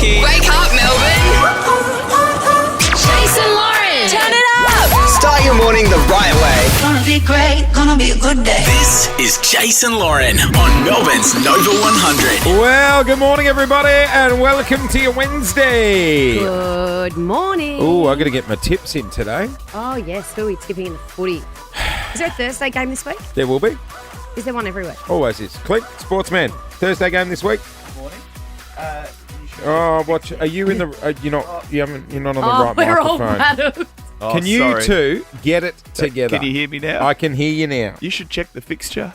Rocky. Wake up, Melbourne. Jase and Lauren. Turn it up. Start your morning the right way. Gonna be great, gonna be a good day. This is Jase and Lauren on Melbourne's Nova 100. Well, good morning, everybody, and welcome to your Wednesday. Good morning. Oh, I got to get my tips in today. Oh, yes. Who are we tipping in the footy? Is there a Thursday game this week? There will be. Is there one every week? Always is. Clint, sportsman. Thursday game this week. Morning. Oh, watch. Are you in the? You're not. You're not on the right we're all microphone. rattled. Oh, Can you sorry. two get it together? Can you hear me now? I can hear you now. You should check the fixture.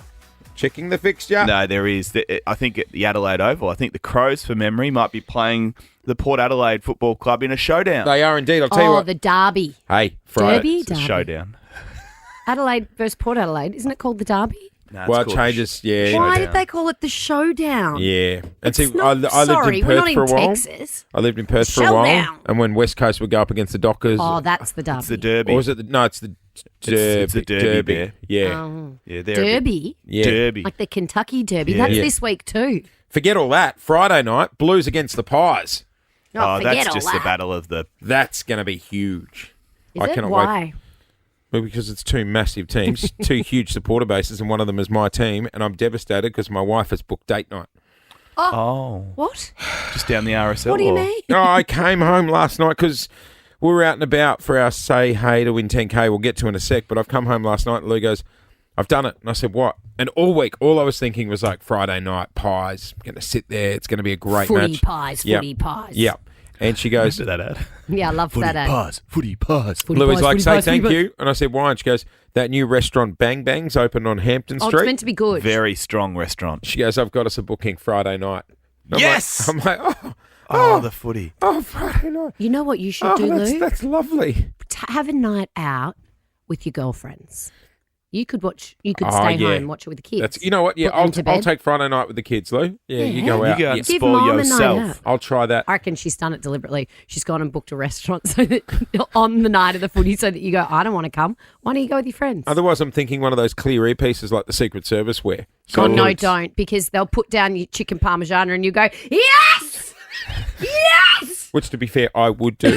Checking the fixture. No, there is. I think at the Adelaide Oval, I think the Crows, for memory, might be playing the Port Adelaide Football Club in a showdown. They are indeed. I'll tell you Oh, what. the derby. Hey, Friday. Derby? It's a Derby. showdown. Adelaide versus Port Adelaide. Isn't it called the derby? No, it's Well, it called changes. Yeah. Why Showdown. did they call it the showdown? Yeah. And It's see, not, I lived sorry, in we're not Perth for a in while. Texas. I lived in Perth for a while. Showdown. And when West Coast would go up against the Dockers. Oh, that's the derby. It's the Derby. Or is it? No, it's the Derby. It's the Derby Bear. Yeah. Oh. Yeah, they're a bit- Derby? Yeah. Derby. Like the Kentucky Derby. Yeah. That's Yeah. this week too. Forget all that. Friday night, Blues against the Pies. Oh, forget that's all just that. the battle of the. That's going to be huge. Is I it? cannot Why? wait. Well, because it's two massive teams, two huge supporter bases, and one of them is my team, and I'm devastated because my wife has booked date night. Oh, What? just down the RSL. What do you or- mean? Oh, I came home last night because we were out and about for our Say Hey to Win 10K. We'll get to in a sec, but I've come home last night and Lou goes, I've done it. And I said, what? And all week, all I was thinking was like Friday night, Pies. I'm going to sit there. It's going to be a great Footy match. pies, Yep. footy pies. Yep. And she goes, After that ad. Yeah, I love that ad. Footy pass. Footy Louis pies, like, footy say pies, thank footy pies. you. And I said, why? And she goes, that new restaurant Bang Bangs opened on Hampton Oh, Street. it's meant to be good. Very strong restaurant. She goes, I've got us a booking Friday night. I'm Yes! Like, I'm like, Oh, the footy. Friday night. You know what you should do, Lou? That's lovely. Have a night out with your girlfriends. You could watch. You could Oh, stay yeah. home and watch it with the kids. That's you know what? Yeah, Put them to I'll bed. take Friday night with the kids, Lou. Yeah, you Yeah. go You out. go Yeah. and Give spoil Mum a night yourself. out. I'll try that. I reckon she's done it deliberately. She's gone and booked a restaurant so that on the night of the footy, so that you go, I don't want to come. Why don't you go with your friends? Otherwise, I'm thinking one of those clear earpieces like the Secret Service wear. So Oh no, it's- don't, because they'll put down your chicken parmesan and you go, yes, yes. Which, to be fair, I would do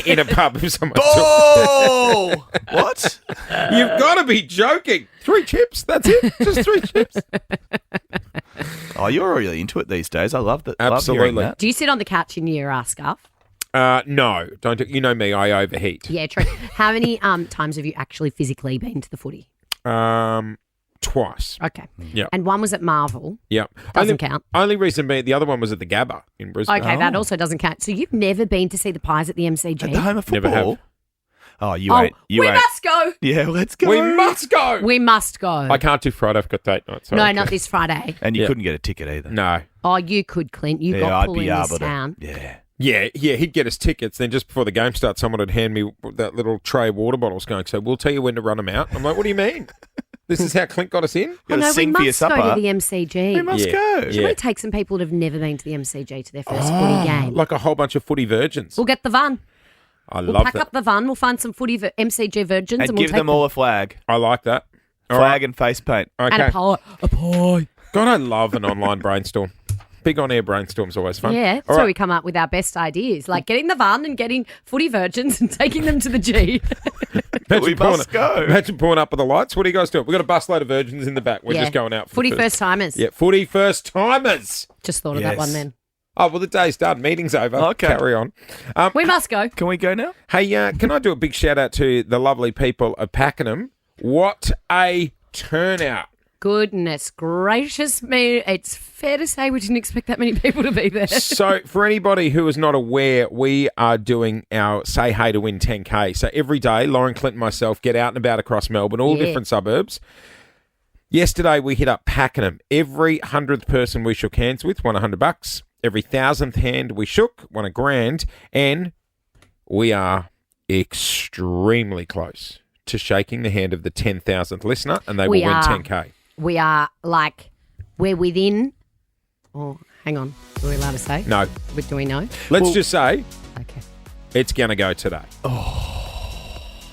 in a pub if someone took. Oh! What? You've got to be joking. 3 chips, that's it. Just 3 chips. Oh, you're really into it these days. I love that. Absolutely. Love hearing that. Do you sit on the couch in your scarf? No, don't. You know me, I overheat. Yeah, true. How many times have you actually physically been to the footy? Twice. Okay. Yep. And one was at Marvel. Yep. Doesn't count. Only reason being, the other one was at the Gabba in Brisbane. Okay, that also doesn't count. So you've never been to see the Pies at the MCG? At the home of Never football. have. Oh, you Oh, ain't. You we ain't. must go. Yeah, let's go. We must go. We must go. I can't do Friday. I've got date night. Sorry. No, not this Friday. And you Yeah. couldn't get a ticket either. No. Oh, you could, Clint. You got I'd pull be in this able to. town. Yeah. Yeah, he'd get us tickets. Then just before the game starts, someone would hand me that little tray of water bottles going, so we'll tell you when to run them out. I'm like, what do you mean? This is how Clint got us in? Oh, Gotta no, we sing for your must go supper. to the MCG. We must Yeah. go. Should Yeah. we take some people that have never been to the MCG to their first footy game? Like a whole bunch of footy virgins. We'll get the van. I We'll love pack that. up the van. We'll find some footy MCG virgins and, And we'll give take them all a flag. I like that. All Flag right. and face paint. Okay. and a pie. A pie. God, I love an online brainstorm. Big on-air brainstorm's always fun. Yeah, that's All where right. we come up with our best ideas, like getting the van and getting footy virgins and taking them to the G. Imagine We pulling must it- go. Imagine pulling up with the lights. What do you guys do? We've got a busload of virgins in the back. We're Yeah. just going out for Footy the first timers. Yeah, footy first timers. Just thought of that Yes. one then. Oh, well, the day's done. Meeting's over. Okay. Carry on. We must go. Can we go now? Hey, can I do a big shout out to the lovely people of Pakenham? What a turnout. Goodness gracious me. It's fair to say we didn't expect that many people to be there. So, for anybody who is not aware, we are doing our Say Hey to Win 10K. So, every day, Lauren, Clint, and myself get out and about across Melbourne, all Yeah. different suburbs. Yesterday, we hit up Pakenham. Every 100th person we shook hands with won $100. Every 1,000th hand we shook won $1,000. And we are extremely close to shaking the hand of the 10,000th listener, and they We will win are. 10K. We are like, we're within. Oh, hang on. Are we allowed to say? No, But do we know? let's just say Okay. it's going to go today.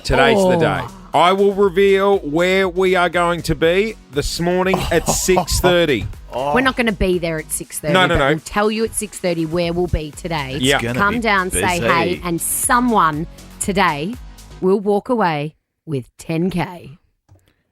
Today's the day. I will reveal where we are going to be this morning at 6:30. We're not going to be there at 6:30. No. We'll tell you at 6:30 where we'll be today. Yeah. gonna Come be down, say busy. hey, and someone today will walk away with 10K.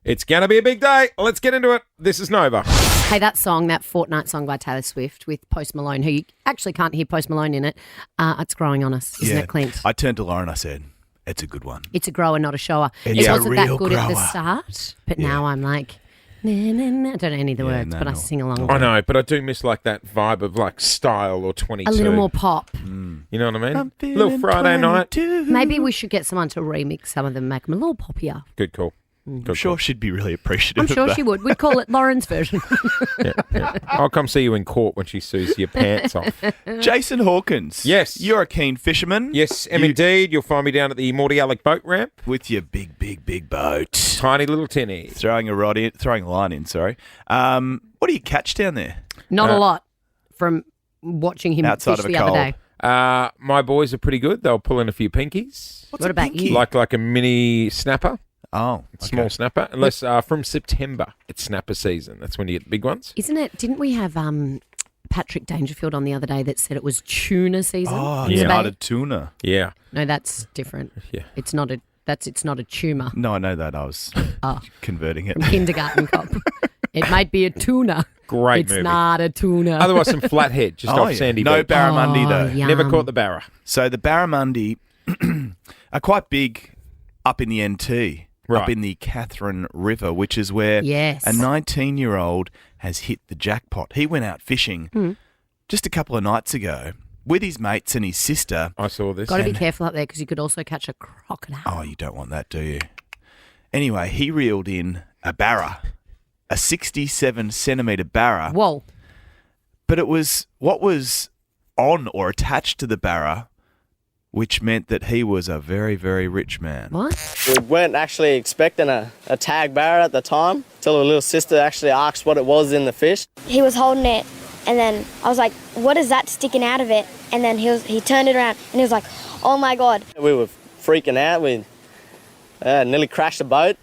It's going to be a big day. Let's get into it. This is Nova. Hey, that song, that Fortnite song by Taylor Swift with Post Malone, who you actually can't hear Post Malone in it. It's growing on us, isn't it, Clint? I turned to Lauren. I said, "It's a good one." It's a grower, not a shower. It's It a wasn't that real good at the grower. start, but now I'm like, nah, nah, nah. I don't know any of the words, no, but I no. sing along. I know, but I do miss like that vibe of like Style or 22. A little more pop. You know what I mean? I'm feeling Little Friday night. 22. Maybe we should get someone to remix some of them, make them a little poppier. Good call. I'm sure she'd be really appreciative. I'm sure of that. she would. We'd call it Lauren's version. Yeah. I'll come see you in court when she sues your pants off. Jason Hawkins. Yes. You're a keen fisherman. Yes, indeed. You'll find me down at the Morty Alec boat ramp. With your big boat. Tiny little tinny. Throwing a line in, sorry. What do you catch down there? Not a lot from watching him Outside fish of a the other cold. day. My boys are pretty good. They'll pull in a few pinkies. What about you? Like a mini snapper. Oh, Small snapper. Unless from September, it's snapper season. That's when you get the big ones. Isn't it? Didn't we have Patrick Dangerfield on the other day that said it was tuna season? Oh, in the bay? started tuna. Yeah. No, that's different. Yeah. It's not a tumour. No, I know that. I was converting it. From Kindergarten Cop. It might be a tuna. Great It's movie. not a tuna. Otherwise, some flathead just off Sandy No Beach. barramundi, though. yum. Never caught the barra. So the barramundi are quite big up in the NT, Right. up in the Catherine River, which is where Yes. a 19-year-old has hit the jackpot. He went out fishing just a couple of nights ago with his mates and his sister. I saw this. Got to be careful up there because you could also catch a crocodile. Oh, you don't want that, do you? Anyway, he reeled in a barra, a 67-centimetre barra. Whoa. But it was what was on or attached to the barra, which meant that he was a very, very rich man. What? We weren't actually expecting a tag barra at the time till our little sister actually asked what it was in the fish. He was holding it, and then I was like, what is that sticking out of it? And then he turned it around, and he was like, oh my God. We were freaking out. We nearly crashed the boat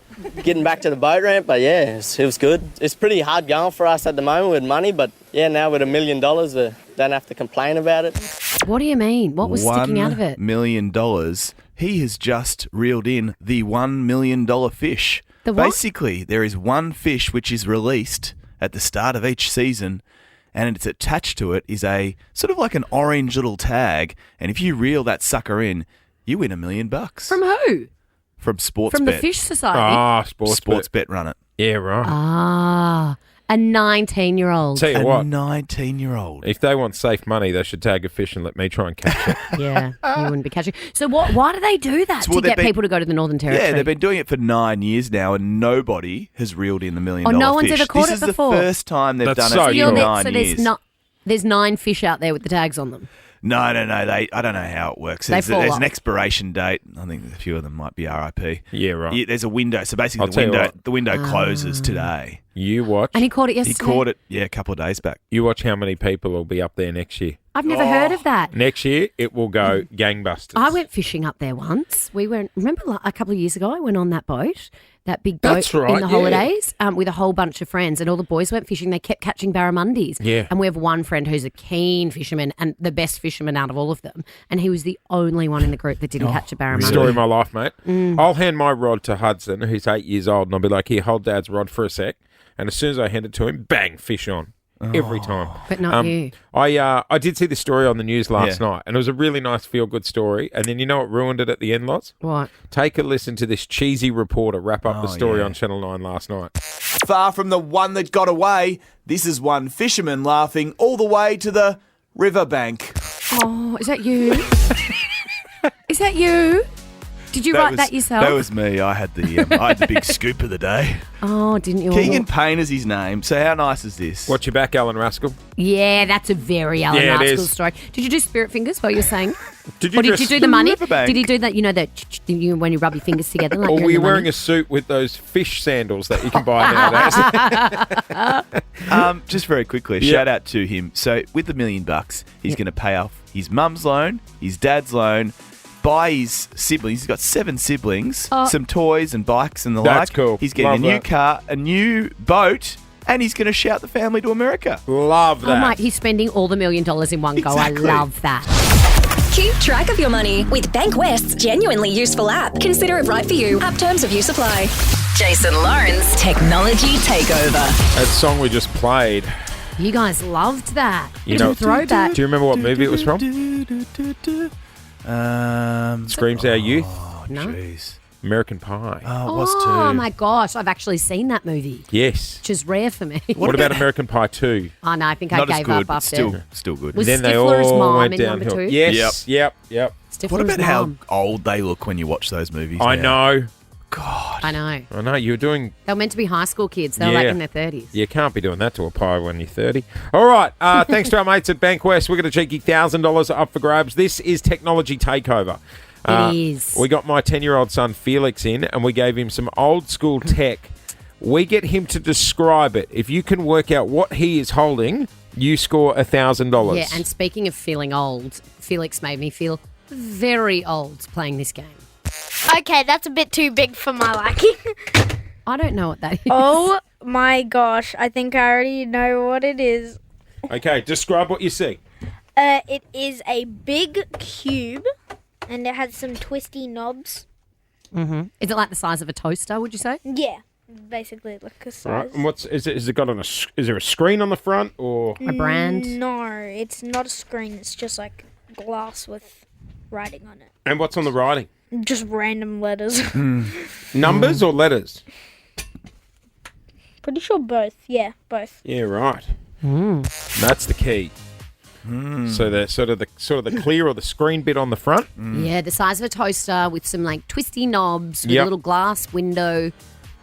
getting back to the boat ramp, but yeah, it was good. It's pretty hard going for us at the moment with money, but yeah, now with $1 million, we don't have to complain about it. What do you mean? What was sticking out of it? $1 million. He has just reeled in the $1 million fish. The what? Basically, there is one fish which is released at the start of each season, and it's attached to it is a sort of like an orange little tag, and if you reel that sucker in, you win $1 million. From who? From Sportsbet. From the Fish Society? Ah, sports. Sportsbet run it. Yeah, right. Ah, a 19-year-old. Tell you A what, 19-year-old. if they want safe money, they should tag a fish and let me try and catch it. Yeah, you wouldn't be catching. So why do they do that? So, well, to get they've been- people to go to the Northern Territory? Yeah, they've been doing it for 9 years now, and nobody has reeled in the $1 million Oh, no one's fish. ever caught this it before? This is the first time they've That's done so it cool. in You're 9 years. There's 9 fish out there with the tags on them. No. I don't know how it works. They There's fall an off. expiration date. I think a few of them might be RIP. Yeah, right. Yeah, there's a window. So basically, I'll tell you what. the window closes today. You watch. And he caught it He yesterday. caught it, a couple of days back. You watch how many people will be up there next year. I've never heard of that. Next year, it will go gangbusters. I went fishing up there once. Remember a couple of years ago, I went on that boat, that big boat That's right, in the yeah. holidays with a whole bunch of friends, and all the boys went fishing. They kept catching barramundis. Yeah. And we have one friend who's a keen fisherman and the best fisherman out of all of them. And he was the only one in the group that didn't catch a barramundi. Story of my life, mate. I'll hand my rod to Hudson, who's 8 years old, and I'll be like, here, hold Dad's rod for a sec. And as soon as I hand it to him, bang, fish on. Every time. But not you. I did see the story on the news last Yeah. night, and it was a really nice feel-good story. And then you know what ruined it at the end, Loz? What? Take a listen to this cheesy reporter wrap up the story yeah. on Channel 9 last night. Far from the one that got away, this is one fisherman laughing all the way to the riverbank. Oh, is that you? Is that you? Did you write that yourself? That was me. I had the big scoop of the day. Oh, didn't you? Keegan Payne is his name. So how nice is this? Watch your back, Alan Rascal. Yeah, that's a very Alan Yeah, it Rascal is. story. Did you do spirit fingers while you were saying? Did Or did dress- you do the money? riverbank? Did he do that? You know that when you rub your fingers together. Like Or you're were in you the wearing money? a suit with those fish sandals that you can buy nowadays? Just very quickly, Yeah. shout out to him. So with the $1 million, he's going to pay off his mum's loan, his dad's loan, buy his siblings. He's got 7 siblings, some toys and bikes and the That's like. cool. He's getting Love a new that. car, a new boat, and he's going to shout the family to America. Love that. Oh my, he's spending all the $1 million in one go. Exactly. I love that. Keep track of your money with Bank West's genuinely useful app. Consider it right for you. App terms of use apply. Jason Lauren's Technology Takeover. That song we just played. You guys loved that. You know, throwback. Do you remember what movie it was from? Screams Our Youth. Oh, No. jeez. American Pie. Oh, it was too. Oh my gosh, I've actually seen that movie, Yes. which is rare for me. What about American Pie 2? Oh no, I think I Not as gave good, up but after. still good. Was Then they Stifler's all mom went in number downhill. 2? Yes. Yep. Stifler's What about mom. how old they look when you watch those movies? I now? know. God. I know. I know. You're doing... They were meant to be high school kids. They were like Yeah. in their 30s. You can't be doing that to a pie when you're 30. All right. Thanks to our mates at Bank West. We've got a cheeky $1,000 up for grabs. This is Technology Takeover. It is. We got my 10-year-old son Felix in and we gave him some old school tech. We get him to describe it. If you can work out what he is holding, you score $1,000. Yeah, and speaking of feeling old, Felix made me feel very old playing this game. Okay, that's a bit too big for my liking. I don't know what that is. Oh my gosh, I think I already know what it is. Okay, describe what you see. It is a big cube, and it has some twisty knobs. Is it like the size of a toaster, would you say? Yeah, basically like a All right. size. And what's is it? Is it got on a? Is there a screen on the front or? A brand? No, it's not a screen. It's just like glass with writing on it. And what's on the writing? Just random letters. Numbers or letters? Pretty sure both. Yeah, both. Yeah, right. That's the key. So the sort of the clear or the screen bit on the front. Yeah, the size of a toaster with some like twisty knobs with Yep. a little glass window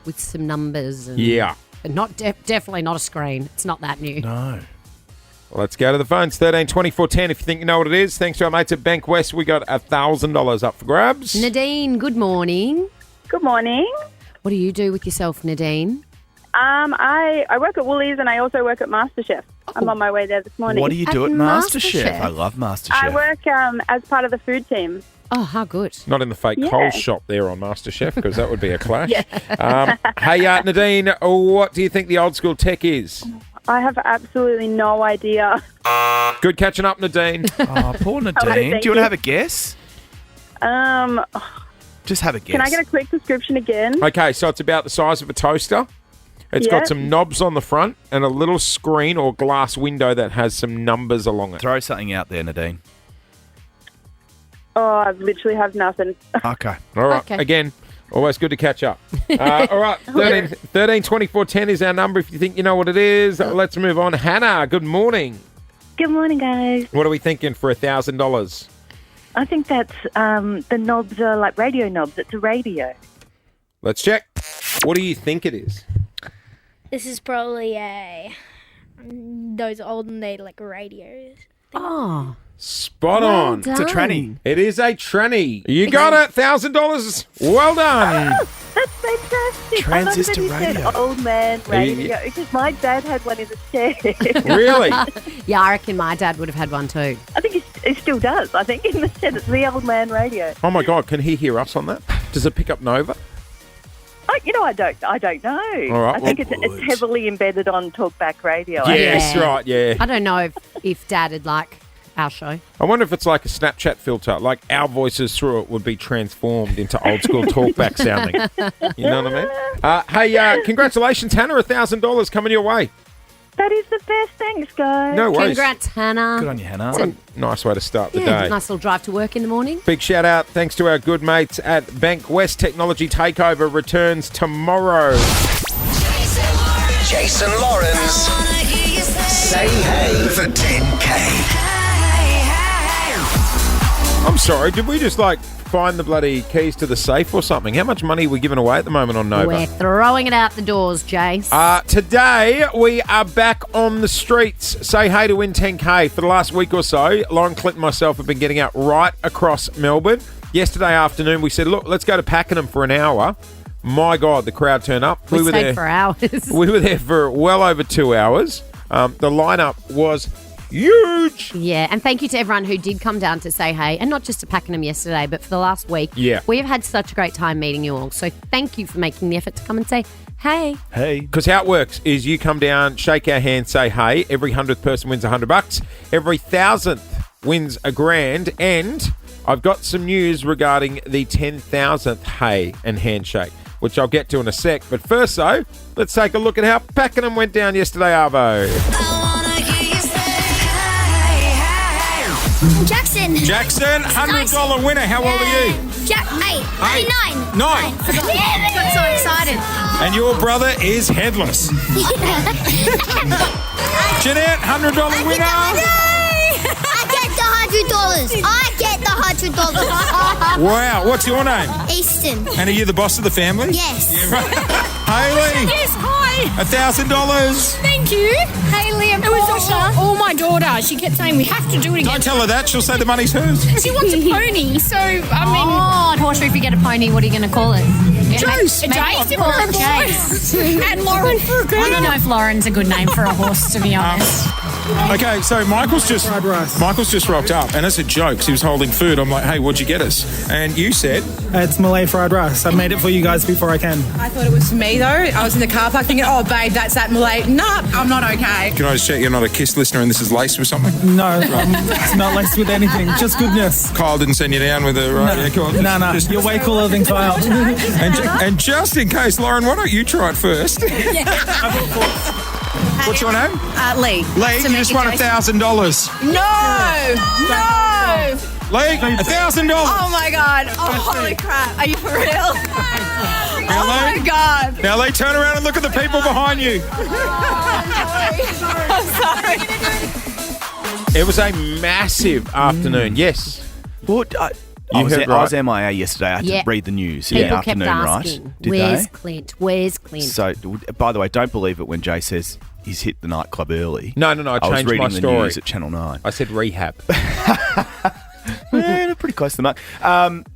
with some numbers. And, Yeah. But not definitely not a screen. It's not that new. No. Let's go to the phones. 13 24 10 if you think you know what it is. Thanks to our mates at Bank West, we got $1,000 up for grabs. Nadine, good morning. Good morning. What do you do with yourself, Nadine? I work at Woolies and I also work at MasterChef. I'm on my way there this morning. What do you do At at MasterChef? MasterChef? I love MasterChef. I work as part of the food team. Oh, how good. Not in the fake Yeah. Coles shop there on MasterChef because that would be a clash. Hey, Nadine, what do you think the old school tech is? I have absolutely no idea. Good catching up, Nadine. Oh, poor Nadine. Do you want thank to you. have a guess? Just have a guess. Can I get a quick description again? Okay, so it's about the size of a toaster. It's got Yep. some knobs on the front and a little screen or glass window that has some numbers along it. Throw something out there, Nadine. Oh, I literally have nothing. Okay. All right. Okay. Again, always good to catch up. All right. 13 24 10 is our number if you think you know what it is. Let's move on. Hannah, good morning. Good morning, guys. What are we thinking for $1,000? I think that's the knobs are like radio knobs. It's a radio. Let's check. What do you think it is? This is probably those olden day like radios. Oh, Spot well on. done. It's a tranny. It is a tranny. You got it. $1,000. Well done. That's fantastic. Transistor I love that he radio. said old man radio because my dad had one in the shed. Really? Yeah, I reckon my dad would have had one too. I think he still does. I think in the shed it's the old man radio. Oh, my God. Can he hear us on that? Does it pick up Nova? I don't know. All right, I think well, it's heavily embedded on talkback radio. Yes, Yeah. right. Yeah. I don't know if Dad would like our show. I wonder if it's like a Snapchat filter, like our voices through it would be transformed into old school talkback sounding. You know what I mean? Hey, congratulations, Hannah, $1,000 coming your way. That is the best. Thanks, guys. No worries. Congrats, Hannah. Good on you, Hannah. What a nice way to start the Yeah, day. nice little drive to work in the morning. Big shout out, thanks to our good mates at Bank West. Technology Takeover returns tomorrow. Jason Lauren's Say Hey for 10K. I'm sorry, did we just find the bloody keys to the safe or something? How much money are we giving away at the moment on Nova? We're throwing it out the doors, Jace. Today, we are back on the streets. Say hey to win 10K. For the last week or so, Lauren, Clint and myself have been getting out right across Melbourne. Yesterday afternoon, we said, look, let's go to Pakenham for an hour. My God, the crowd turned up. we were stayed there for hours. We were there for well over 2 hours. The lineup was huge. Yeah, and thank you to everyone who did come down to say hey, and not just to Pakenham yesterday, but for the last week. Yeah. We have had such a great time meeting you all. So thank you for making the effort to come and say Hey. Hey. Because how it works is you come down, shake our hand, say hey. Every 100th person wins $100. Every 1,000th wins $1,000. And I've got some news regarding the 10,000th hey and handshake, which I'll get to in a sec. But first, though, let's take a look at how Pakenham went down yesterday, Arvo. Jackson. Jackson, $100 winner. How old are you? 9. 9. Got so excited. And your brother is headless. Jeanette, $100 winner. I get the $100. I get the $100. Wow, what's your name? Easton. And are you the boss of the family? Yes. Hayley, Yes, hi. $1,000. Thank you. Haley and It was all my daughter. She kept saying, we have to do it again. Don't tell her that. She'll say the money's hers. She wants a pony, so, I mean... Oh, horse, if you get a pony, what are you going to call it? Jace. Maybe Jace call for a it boy. Jace. And Lauren for a girl. I don't know if Lauren's a good name for a horse, to be honest. Okay, so Michael's just rocked up, and it's a joke 'cause he was holding food. I'm like, hey, what'd you get us? And you said... It's Malay fried rice. I made it for you guys before I can. I thought it was for me, though. I was in the car park thinking, oh, babe, that's that Malay. Nah, I'm not okay. Can I just check you're not a KISS listener and this is laced with something? No, it's not laced with anything. Just goodness. Kyle didn't send you down with a... Right, yeah, come on. No. You're way cooler than Kyle. And just in case, Lauren, why don't you try it first? What's your name? Lee. Lee, you just won $1,000. No. Lee, $1,000. Oh, my God. Oh, holy crap. Are you for real? Oh, my God. Now, Lee, turn around and look at the people behind you. I'm sorry. It was a massive afternoon. Yes. What? I was MIA yesterday. I had to read the news in the People kept afternoon, asking, right? Did where's they? Clint? Where's Clint? So, by the way, don't believe it when Jay says he's hit the nightclub early. No. I was changed reading my the story. news at Channel 9. I said rehab. Yeah, pretty close to the mark.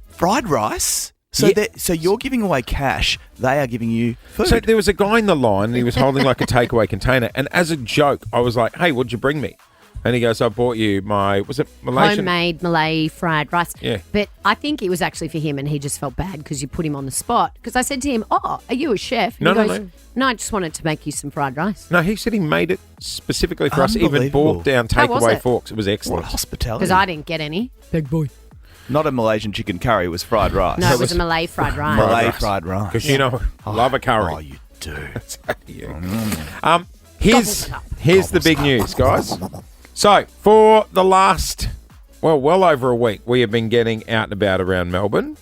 Fried rice. So, so you're giving away cash. They are giving you food. So there was a guy in the line, and he was holding like a takeaway container. And as a joke, I was like, hey, what'd you bring me? And he goes, I bought you my, was it Malaysian? Homemade Malay fried rice. Yeah. But I think it was actually for him, and he just felt bad because you put him on the spot. Because I said to him, oh, are you a chef? And he goes, no, I just wanted to make you some fried rice. No, he said he made it specifically for us. Even bought down takeaway forks. It was excellent. What hospitality. Because I didn't get any. Big boy. Not a Malaysian chicken curry, it was fried rice. No, it was a Malay fried rice. Malay fried rice. Because you know, I love a curry. Oh, you do. Here's the big news, guys. So, for the last, well over a week, we have been getting out and about around Melbourne.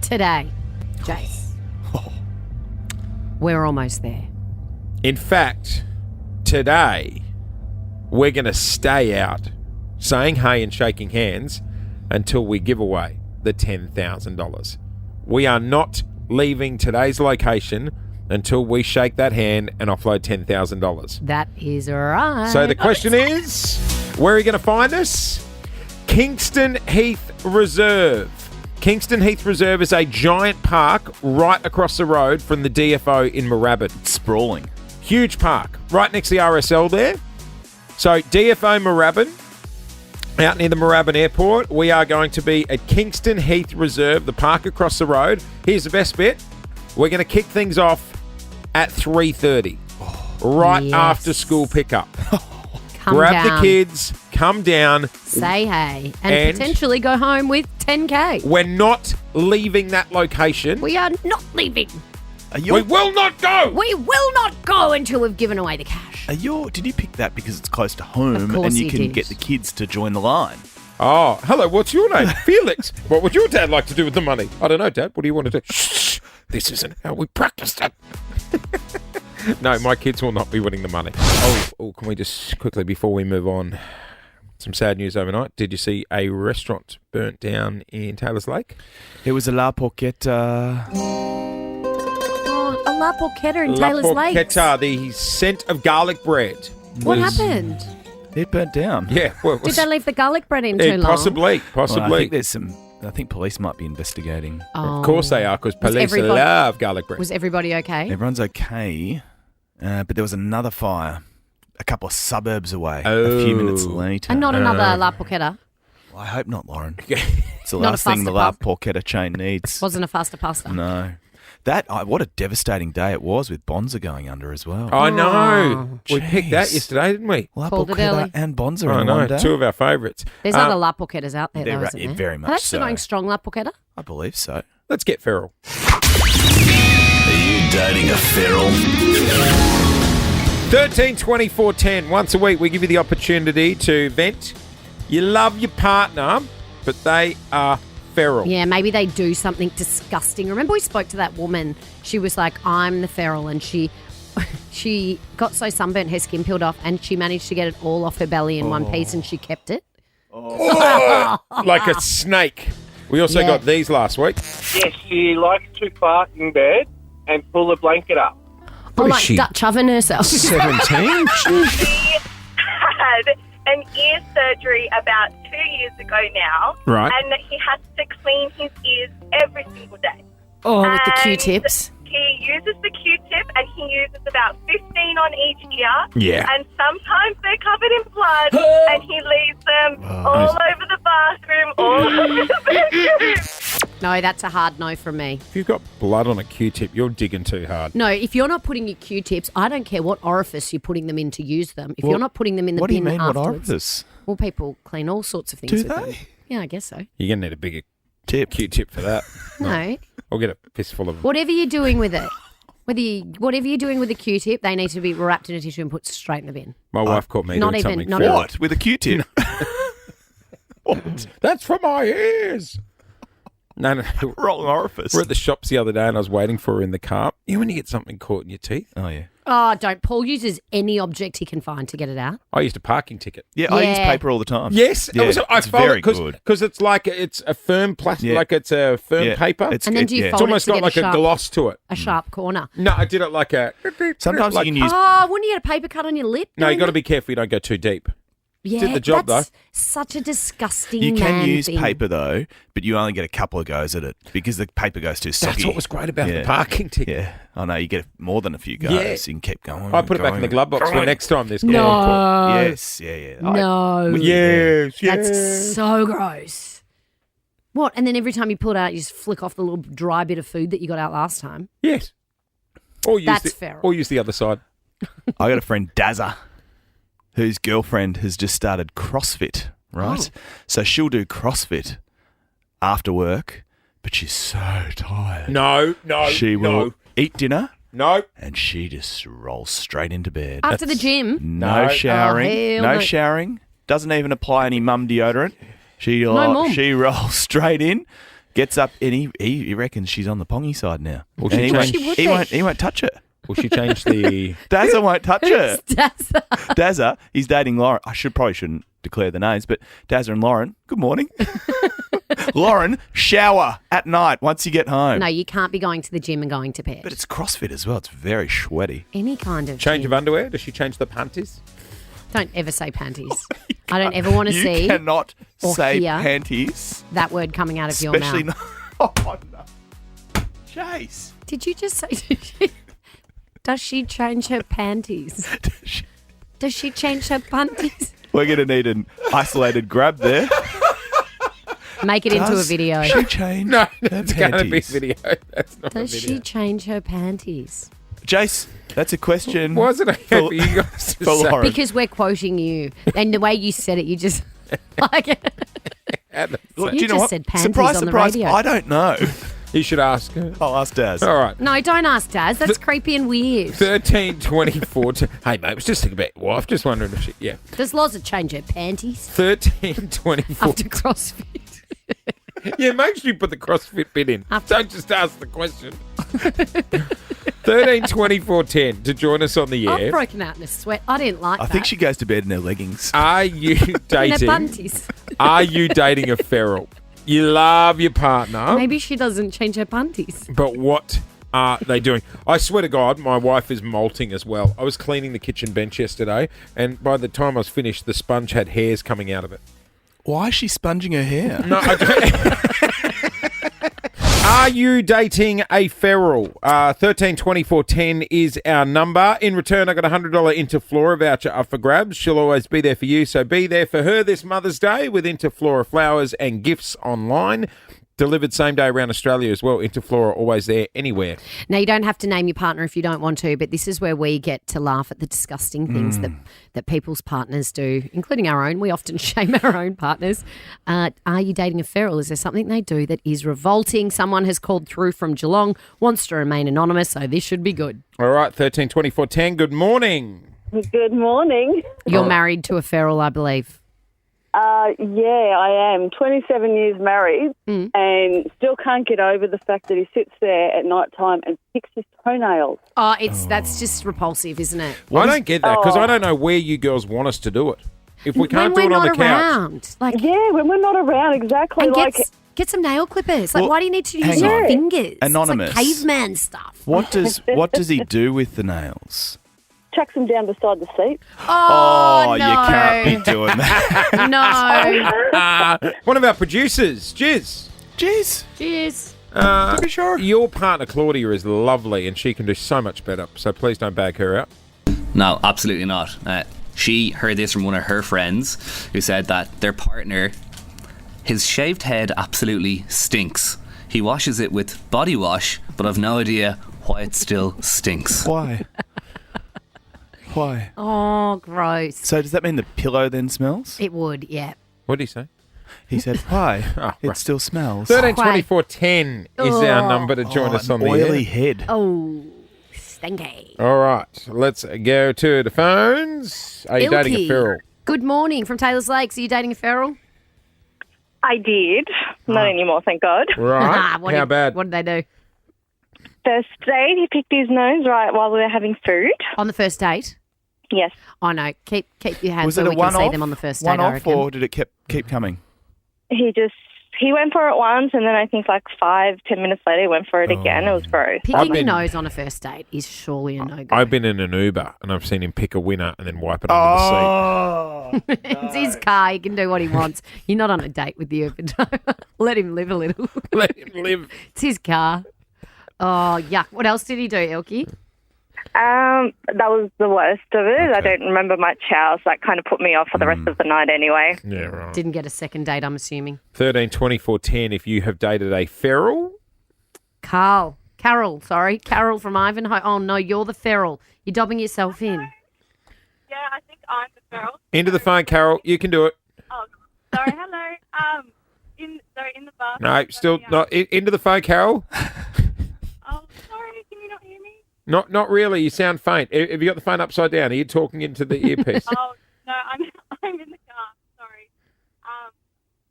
Today, Jace. We're almost there. In fact, today, we're going to stay out saying hey and shaking hands until we give away the $10,000. We are not leaving today's location until we shake that hand and offload $10,000. That is right. So the question is, where are you going to find us? Kingston Heath Reserve. Kingston Heath Reserve is a giant park right across the road from the DFO in Moorabbin. It's sprawling. Huge park, right next to the RSL there. So DFO Moorabbin, out near the Moorabbin Airport. We are going to be at Kingston Heath Reserve, the park across the road. Here's the best bit. We're going to kick things off at 3:30, right after school pickup. Grab the kids, come down. Say hey, and potentially go home with 10K. We're not leaving that location. We are not leaving. We will not go. We will not go until we've given away the cash. Did you pick that because it's close to home Of course and you he can did. get the kids to join the line? Oh, hello, what's your name? Felix. What would your dad like to do with the money? I don't know, Dad. What do you want to do? Shh, this isn't how we practiced it. No, my kids will not be winning the money. Oh, can we just quickly, before we move on, some sad news overnight. Did you see a restaurant burnt down in Taylor's Lake? It was a La Porchetta. Oh, a La Porchetta in Taylor's Lake. La Porchetta, the scent of garlic bread. What happened? It burnt down. Yeah. Well, Did they leave the garlic bread in too long? Possibly. Well, I think police might be investigating. Oh. Of course they are, because police love garlic bread. Was everybody okay? Everyone's okay, but there was another fire a couple of suburbs away Oh. a few minutes later. And not another La Porchetta. Well, I hope not, Lauren. It's the last thing the La Porchetta chain needs. Wasn't a faster pasta. No. What a devastating day it was with Bonza going under as well. I know. We picked that yesterday, didn't we? Called it early. and Bonza I in know. one day. Two of our favourites. There's other lapokettas out there, though, They're isn't there? very much That's so. the going strong lapoketta. I believe so. Let's get feral. Are you dating a feral? 13 24 10. Once a week, we give you the opportunity to vent. You love your partner, but they are feral. Yeah, maybe they do something disgusting. Remember we spoke to that woman? She was like, I'm the feral, and she got so sunburnt her skin peeled off, and she managed to get it all off her belly in one piece, and she kept it. Like a snake. We also got these last week. Yes, she likes to fart in bed and pull the blanket up. Oh, like Dutch oven herself. 17? She had an ear surgery about 2 years ago now. Right. And he has to clean his ears every single day. Oh, with the And Q-tips. He uses the Q-tip and he uses about 15 on each ear. Yeah. And sometimes they're covered in blood and he leaves them all over the bathroom, all over the bedroom. No, that's a hard no from me. If you've got blood on a Q-tip, you're digging too hard. No, if you're not putting your Q-tips, I don't care what orifice you're putting them in to use them. If you're not putting them in the What do bin you mean, what afterwards. orifice? Well, people clean all sorts of things Do with they? them. Yeah, I guess so. You're going to need a bigger Q-tip for that. No. I'll get a fistful of them. Whatever you're doing with it, whatever you're doing with the Q-tip, they need to be wrapped in a tissue and put straight in the bin. My wife caught me Not doing even- something not feral. What? With a Q-tip? What? That's for my ears. No. Wrong orifice. We're at the shops the other day and I was waiting for her in the car. You know when you get something caught in your teeth? Oh, yeah. Oh, don't. Paul uses any object he can find to get it out. I used a parking ticket. Yeah, I use paper all the time. Yes, Yeah, I it's fold very it good. because it's like it's a firm plastic, Yeah. like it's a firm Yeah, paper. it's- And then do you It's fold almost it to got get like a a sharp, gloss to it. a sharp corner? No, I did it like a. Sometimes like, you can use... Oh, wouldn't you get a paper cut on your lip? No, you doing got to that? be careful you don't go too deep. Yeah, did the job, that's such a disgusting You can man use thing. paper, though, but you only get a couple of goes at it because the paper goes too soggy. That's what was great about the parking ticket. Yeah. I know, you get more than a few goes. Yeah. You can keep going. I put it back in the glove box for next time this No. guy. Yes, yeah. No. Yes, That's so gross. What? And then every time you pull it out, you just flick off the little dry bit of food that you got out last time. Yes. Or use That's the, feral. Or use the other side. I got a friend, Dazza, whose girlfriend has just started CrossFit, right? Oh. So she'll do CrossFit after work, but she's so tired. No. She will no. eat dinner. No. And she just rolls straight into bed. After the gym? No No. showering. Oh, hell no no. showering. Doesn't even apply any mum deodorant. She mum. she rolls straight in, gets up, and he reckons she's on the pongy side now. Well, And she he, won't, changed- She would he, be. won't, he won't touch her. Will she change the... Dazza won't touch her. Dazza. Dazza, he's dating Lauren. I probably shouldn't declare the names, but Dazza and Lauren, good morning. Lauren, shower at night once you get home. No, you can't be going to the gym and going to bed. But it's CrossFit as well. It's very sweaty. Any kind of Change gym. of underwear? Does she change the panties? Don't ever say panties. I don't ever want to You see cannot or say hear panties. that word coming out of your Especially mouth. not. Oh, no. Jase. Did you just say... Does she change her panties? Does she change her panties? We're going to need an isolated grab there. Make it into a Does video. She changed No, her it's going to be panties. video. That's not Does a she video. change her panties? Jace, that's a question. Why is it okay for- for you guys to for say? Lauren? Because we're quoting you. And the way you said it, you just... like Look, You do you know just what? said panties surprise, on the surprise. radio. I don't know. You should ask her. I'll ask Daz. All right. No, don't ask Daz. That's creepy and weird. 13, 24... Hey, mate, I was just thinking about your wife. Just wondering if she... Yeah. Does Loza change her panties 13, 24... after CrossFit? Yeah, make sure you put the CrossFit bit in. After- Don't just ask the question. 13, 24, 10 to join us on the I've air. broken out in a sweat. I didn't like I that. think she goes to bed in her leggings. Are you In her dating... panties. Are you dating a feral? You love your partner, Maybe she doesn't change her panties. but what are they doing? I swear to God, my wife is molting as well. I was cleaning the kitchen bench yesterday, and by the time I was finished, the sponge had hairs coming out of it. Why is she sponging her hair? No, I don't. Are you dating a feral? 13 24 10 is our number. In return, I got a $100 Interflora voucher up for grabs. She'll always be there for you, so be there for her this Mother's Day with Interflora flowers and gifts online. Delivered same day around Australia as well. Interflora, always there, anywhere. Now, you don't have to name your partner if you don't want to, but this is where we get to laugh at the disgusting things that people's partners do, including our own. We often shame our own partners. Are you dating a feral? Is there something they do that is revolting? Someone has called through from Geelong, wants to remain anonymous, so this should be good. All right, 13 24 10. Good morning. Good morning. You're married to a feral, I believe. Yeah, I am. 27 years married and still can't get over the fact that he sits there at night time and picks his toenails. Oh, that's just repulsive, isn't it? I don't get that because I don't know where you girls want us to do it. If we can't do it on the couch. Yeah, when we're not around, exactly. And get some nail clippers. Like, why do you need to use your fingers? Anonymous. It's like caveman stuff. What does he do with the nails? Chucks them down beside the seat. Oh, no. You can't be doing that. No. One of our producers, Jase. Cheers. To be sure. Your partner, Claudia, is lovely and she can do so much better, so please don't bag her out. No, absolutely not. She heard this from one of her friends who said that their partner, his shaved head absolutely stinks. He washes it with body wash, but I've no idea why it still stinks. Why? Why? Oh, gross. So does that mean the pillow then smells? It would, yeah. What did he say? He said, why? It still smells. 13 24 10 is our number to join us on the air. Oily head. Oh, stinky. All right, let's go to the phones. Are you dating a feral? Good morning from Taylor's Lakes. Are you dating a feral? I did. Not anymore, thank God. Right. How bad? What did they do? First date, he picked his nose right while we were having food. On the first date? Yes. Oh, no. Keep your hands Was so it a we can see one-off? them on the first date, One-off, I reckon. or did it keep coming? He went for it once, and then I think like 5-10 minutes later he went for it again. It was gross. Picking your nose on a first date is surely a no-go. I've been in an Uber and I've seen him pick a winner and then wipe it under the seat. It's his car. He can do what he wants. You're not on a date with the Uber driver. Let him live a little. Let him live. It's his car. Oh, yuck. What else did he do, Ilky? That was the worst of it. Okay. I don't remember much else. That kind of put me off for the rest of the night anyway. Yeah, right. Didn't get a second date, I'm assuming. 13 24 10 if you have dated a feral. Carol from Ivanhoe. Oh, no, you're the feral. You're dobbing yourself in. Yeah, I think I'm the feral. Into the phone, Carol. You can do it. Oh, sorry. Hello. In the bath. No, still not. Into the phone, Carol. Oh, sorry. Can you not hear me? Not really. You sound faint. Have you got the phone upside down? Are you talking into the earpiece? Oh, no, I'm in the car. Sorry.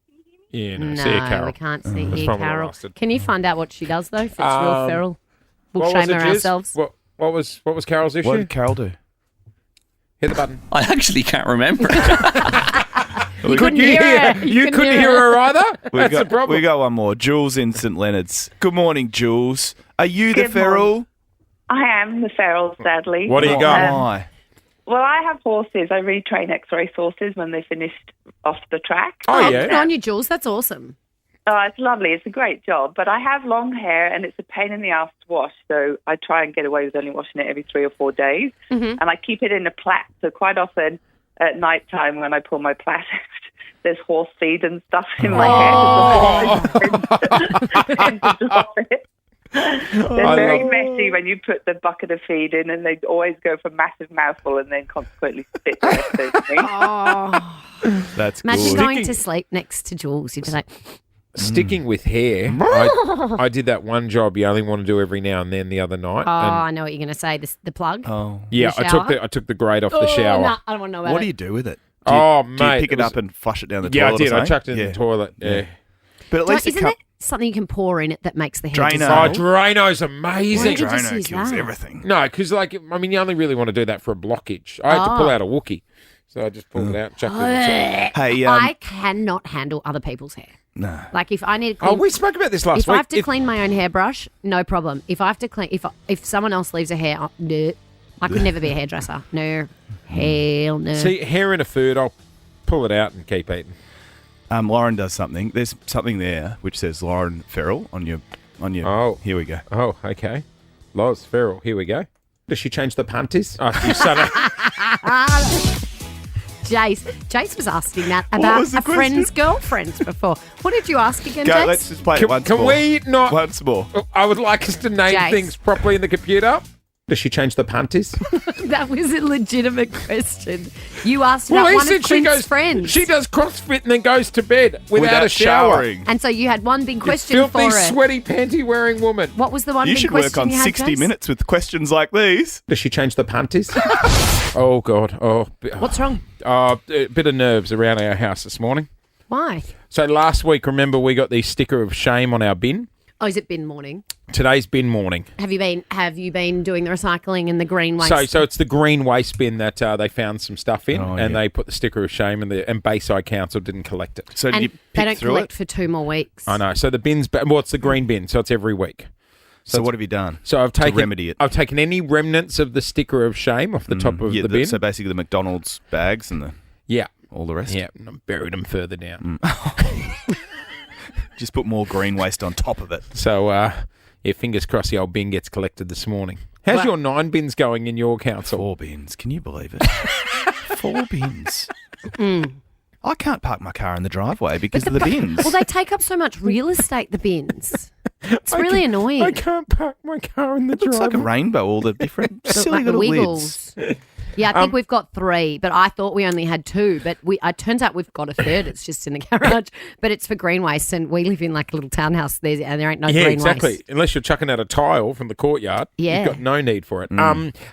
Can you hear me? Yeah, no. See you, Carol. We can't see That's you, probably Carol. rusted. Can you find out what she does, though, if it's real feral? We'll what was shame it, her Jiz? ourselves. What was Carol's issue? What did Carol do? Hit the button. I actually can't remember. You couldn't hear her. You couldn't hear her either? That's the problem. We got one more. Jules in St Leonard's. Good morning, Jules. Are you the Good feral? morning. I am the feral, sadly. What do you got? Why? Well, I have horses. I retrain ex-race horses when they finished off the track. Oh, yeah. Good on you, Jules. That's awesome. Oh, it's lovely. It's a great job. But I have long hair and it's a pain in the ass to wash. So I try and get away with only washing it every 3 or 4 days. Mm-hmm. And I keep it in a plait. So quite often at night time when I pull my plait out, there's horse feed and stuff in my hair. They're very messy when you put the bucket of feed in, and they always go for massive mouthful and then consequently spit the rest of me. Oh. That's Imagine good. going to sleep next to Jules. You'd be like, Sticking with hair, I did that one job you only want to do every now and then the other night. oh, and I know what you're going to say. The plug. Oh. yeah, the I took shower? I took the grate off the shower. No, I don't want to know about What it. do you do with it? Oh, Do you mate, pick it it was- up and flush it down the Yeah, toilet? I did. or I something? chucked it in the toilet. Yeah. But at least Isn't there something you can pour in it that makes the hair Drano. Oh, dissolve? Drano's amazing. Why did you just Drano use kills that? everything. No, because you only really want to do that for a blockage. I had to pull out a Wookie, so I just pulled it out and chucked it in the toilet. Hey, I cannot handle other people's hair. no. Like if I need to Oh, clean, we spoke about this last if week. I have to clean my own hairbrush, no problem. If I have to clean, if someone else leaves a hair, no, I could never be a hairdresser. No, hell no. See, hair in a food, I'll pull it out and keep eating. Lauren does something. There's something there which says Lauren Ferrell on your. Oh. Here we go. Oh, okay. Loz Ferrell, here we go. Does she change the panties? Oh, you son of... Jace was asking that about was the a friend's girlfriends before. What did you ask again, Go, Jace? let's just play it once Can more. we not? Once more. I would like us to name Jace. things properly in the computer. Does she change the panties? That was a legitimate question. You asked Well, about he one said of she Clint's goes. friends. She does CrossFit and then goes to bed without Without a shower. showering. And so you had one big You question for filthy, her. sweaty, panty-wearing woman. What was the one You big should question work on you had, 60 Jace? minutes with questions like these. Does she change the panties? Oh, God. Oh, What's wrong? a bit of nerves around our house this morning. Why? So last week, remember, we got the sticker of shame on our bin. Oh, is it bin morning? Today's bin morning. Have you been doing the recycling and the green waste? So it's the green waste bin that they found some stuff in, Oh, and yeah. they put the sticker of shame, and Bayside Council didn't collect it. So did and you they pick don't through collect it? for 2 more weeks. I know. So the bin's, well, it's the green bin, so it's every week. So what have you done So I've to taken remedy it? I've taken any remnants of the sticker of shame off the top of the bin. So basically the McDonald's bags and Yeah. all the rest? Yeah, and I buried them further down. Just put more green waste on top of it. So, yeah, fingers crossed the old bin gets collected this morning. How's Well- your 9 bins going in your council? 4 bins. Can you believe it? 4 bins. I can't park my car in the driveway because of the bins. Well, they take up so much real estate, the bins. It's really annoying. I can't park my car in the It looks driveway. like a rainbow, all the different Look silly like the little wiggles. lids. Yeah, I think we've got 3, but I thought we only had 2. But it turns out we've got a third. It's just in the garage, but it's for green waste, and we live in like a little townhouse. There ain't no Yeah, green exactly. waste. Unless you're chucking out a tile from the courtyard, Yeah. you've got no need for it.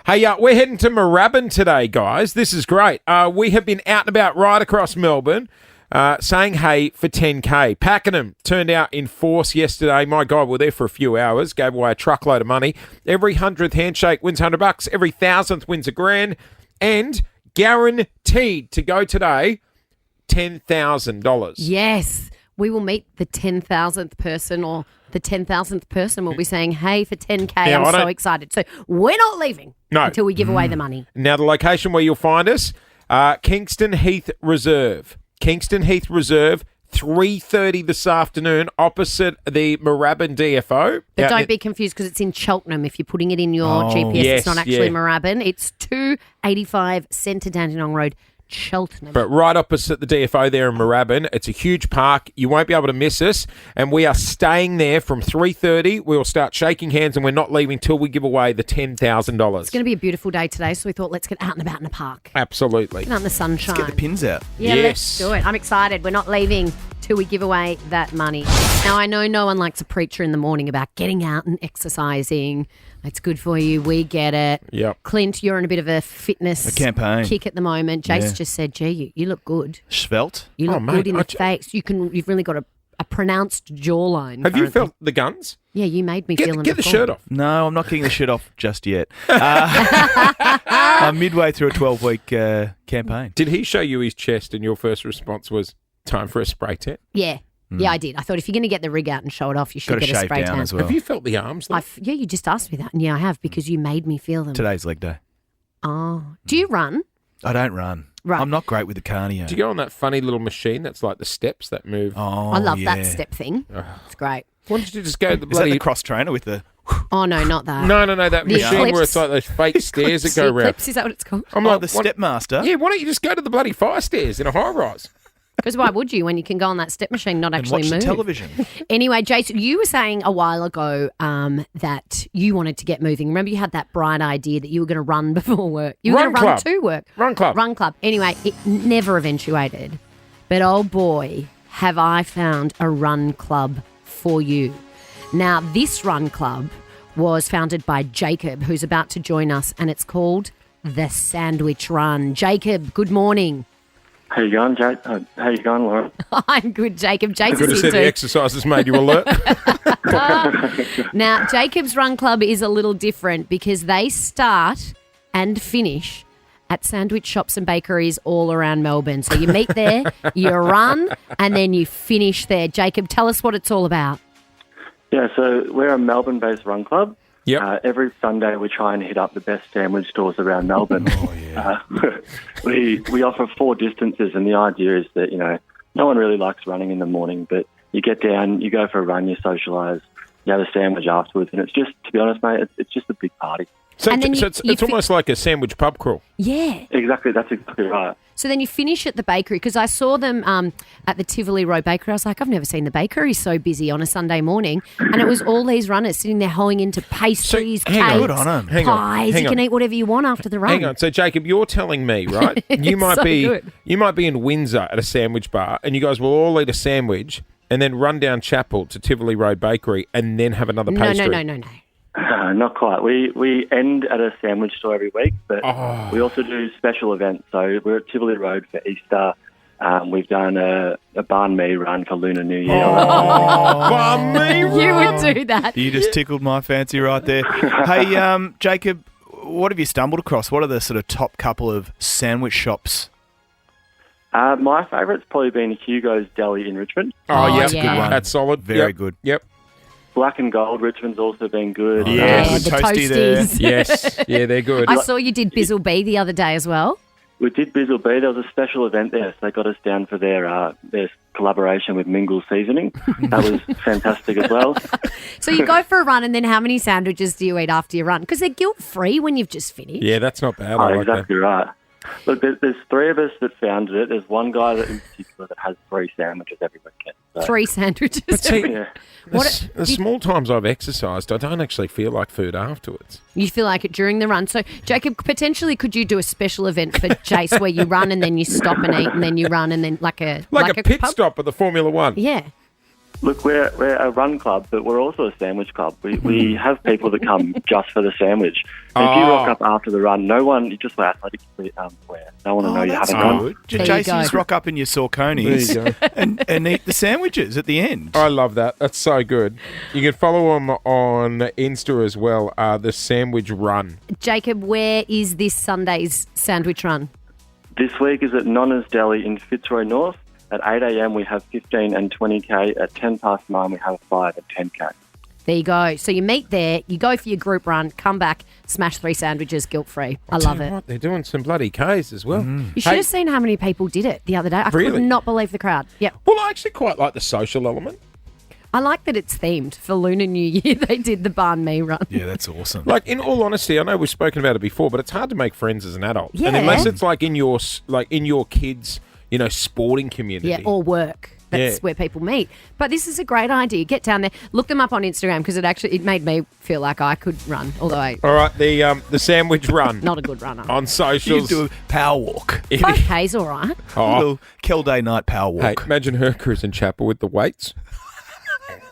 Hey, we're heading to Moorabbin today, guys. This is great. We have been out and about right across Melbourne. Saying hey for 10K. Pakenham turned out in force yesterday. My God, we're there for a few hours. Gave away a truckload of money. Every 100th handshake wins $100. Every 1,000th wins $1,000. And guaranteed to go today, $10,000. Yes, we will meet the 10,000th person, or the 10,000th person will be saying hey for 10K. Now, I I'm so don't- excited. So we're not leaving No. until we give away the money. Now, the location where you'll find us, Kingston Heath Reserve. Kingston Heath Reserve, 3:30 this afternoon, opposite the Moorabbin DFO. But Out don't in- be confused because it's in Cheltenham. If you're putting it in your Oh. GPS, Yes, it's not actually yeah. Moorabbin. It's 285 Centre Dandenong Road, Cheltenham. But right opposite the DFO there in Moorabbin. It's a huge park. You won't be able to miss us. And we are staying there from 3:30. We'll start shaking hands and we're not leaving till we give away the $10,000. It's going to be a beautiful day today, so we thought let's get out and about in the park. Absolutely. Get out in the sunshine. Get the pins out. Yeah, Yes. let's do it. I'm excited. We're not leaving till we give away that money. Now, I know no one likes a preacher in the morning about getting out and exercising. It's good for you. We get it. Yep. Clint, you're in a bit of a fitness A campaign. kick at the moment. Jace Yeah. just said, gee, you look good. Svelte. You Oh, look mate, good in I the j- face. You've really got a pronounced jawline. Have you currently. felt the guns? Yeah, you made me feel them Get the before. shirt off. No, I'm not getting the shirt off just yet. I'm midway through a 12-week campaign. Did he show you his chest and your first response was time for a spray tan? Yeah. Yeah, I did. I thought if you're going to get the rig out and show it off, you should Got to get a shave spray down tan. as well. Have you felt the arms? Though? Yeah, you just asked me that. And yeah, I have because you made me feel them. Today's leg day. Oh. Do you run? I don't run. Right. I'm not great with the cardio. Do you go on that funny little machine that's like the steps that move? Oh, I love yeah. that step thing. It's great. Why don't you just go to the Is that bloody... the cross trainer with the... Oh, no, not that. No, that The machine where eclipse. it's like those fake stairs that The go around. eclipse, is that what it's called? I'm Oh, like, the why- Stepmaster? Yeah, why don't you just go to the bloody fire stairs in a high rise? Because why would you when you can go on that step machine, not And actually watch move? the television. Anyway, Jason, you were saying a while ago that you wanted to get moving. Remember you had that bright idea that you were going to run before work. You were Run going to run club. to work. Run club. Run club. Anyway, it never eventuated. But oh boy, have I found a run club for you. Now, this run club was founded by Jacob, who's about to join us, and it's called The Sandwich Run. Jacob, good morning. How you going, Jake? How you going, Lauren? I'm good, Jacob. Jason's Good to see here the too. exercise has made you alert. Now, Jacob's Run Club is a little different because they start and finish at sandwich shops and bakeries all around Melbourne. So you meet there, you run, and then you finish there. Jacob, tell us what it's all about. Yeah, so we're a Melbourne-based run club. Yep. Every Sunday we try and hit up the best sandwich stores around Melbourne. We offer 4 distances, and the idea is that, no one really likes running in the morning, but you get down, you go for a run, you socialise, you have a sandwich afterwards, and it's just, to be honest, mate, it's just a big party. So, And then it's almost like a sandwich pub crawl. Yeah. Exactly, that's exactly right. So then you finish at the bakery, because I saw them at the Tivoli Road Bakery. I was like, I've never seen the bakery so busy on a Sunday morning. And it was all these runners sitting there hoeing into pastries, cakes, Good on 'em. Hang on, pies. hang You can on. eat whatever you want after the run. Hang on. So, Jacob, you're telling me, right? You It's might so be good. you might be in Windsor at a sandwich bar, and you guys will all eat a sandwich and then run down Chapel to Tivoli Road Bakery and then have another pastry. No. Not quite. We end at a sandwich store every week, but Oh. we also do special events. So we're at Tivoli Road for Easter. We've done a banh mi run for Lunar New Year. Banh mi You would do that. You just tickled my fancy right there. Hey, Jacob, what have you stumbled across? What are the sort of top couple of sandwich shops? My favourite's probably been Hugo's Deli in Richmond. Oh, yeah. That's a good one. That's solid. Very Yep. good. Yep. Black and Gold Richmond's also been good. Yes, the toasty there. toasties. Yes. Yeah, they're good. I saw you did Bizzle B the other day as well. We did Bizzle B. There was a special event there, so they got us down for their collaboration with Mingle Seasoning. That was fantastic as well. So you go for a run, and then how many sandwiches do you eat after you run? Because they're guilt-free when you've just finished. Yeah, that's not bad. Oh, I like exactly right. Look, there's three of us that founded it. There's one guy that in particular that has 3 sandwiches every weekend. So, 3 sandwiches. But see, yeah. the small times I've exercised, I don't actually feel like food afterwards. You feel like it during the run. So, Jacob, potentially could you do a special event for Jase where you run and then you stop and eat and then you run and then like a pit pub? stop at the Formula One. Yeah. Look, we're a run club, but we're also a sandwich club. We have people that come just for the sandwich. And if you rock up after the run, no one, you just wear athletic wear. No one will know you haven't run. Jason, just rock up in your Sauconys There you go. and eat the sandwiches at the end. I love that. That's so good. You can follow them on Insta as well, the Sandwich Run. Jacob, where is this Sunday's sandwich run? This week is at Nonna's Deli in Fitzroy North. At 8 a.m. we have 15 and 20k. At 10 past 9 we have 5 and 10k. There you go. So you meet there, you go for your group run, come back, smash 3 sandwiches guilt-free. I love it. What, they're doing some bloody Ks as well. You should have seen how many people did it the other day. I Really? could not believe the crowd. Yep. Well, I actually quite like the social element. I like that it's themed. For Lunar New Year, they did the banh mi run. Yeah, that's awesome. Like, in all honesty, I know we've spoken about it before, but it's hard to make friends as an adult. Yeah. And unless it's like in your kids', sporting community. Yeah, or work. That's Yeah. where people meet. But this is a great idea. Get down there. Look them up on Instagram because it made me feel like I could run. Although I All right, the Sandwich Run. not a good runner. On You socials. do a power walk. 5K's all right. A little Kel Day night power Hey, walk. imagine her cruising Chapel with the weights.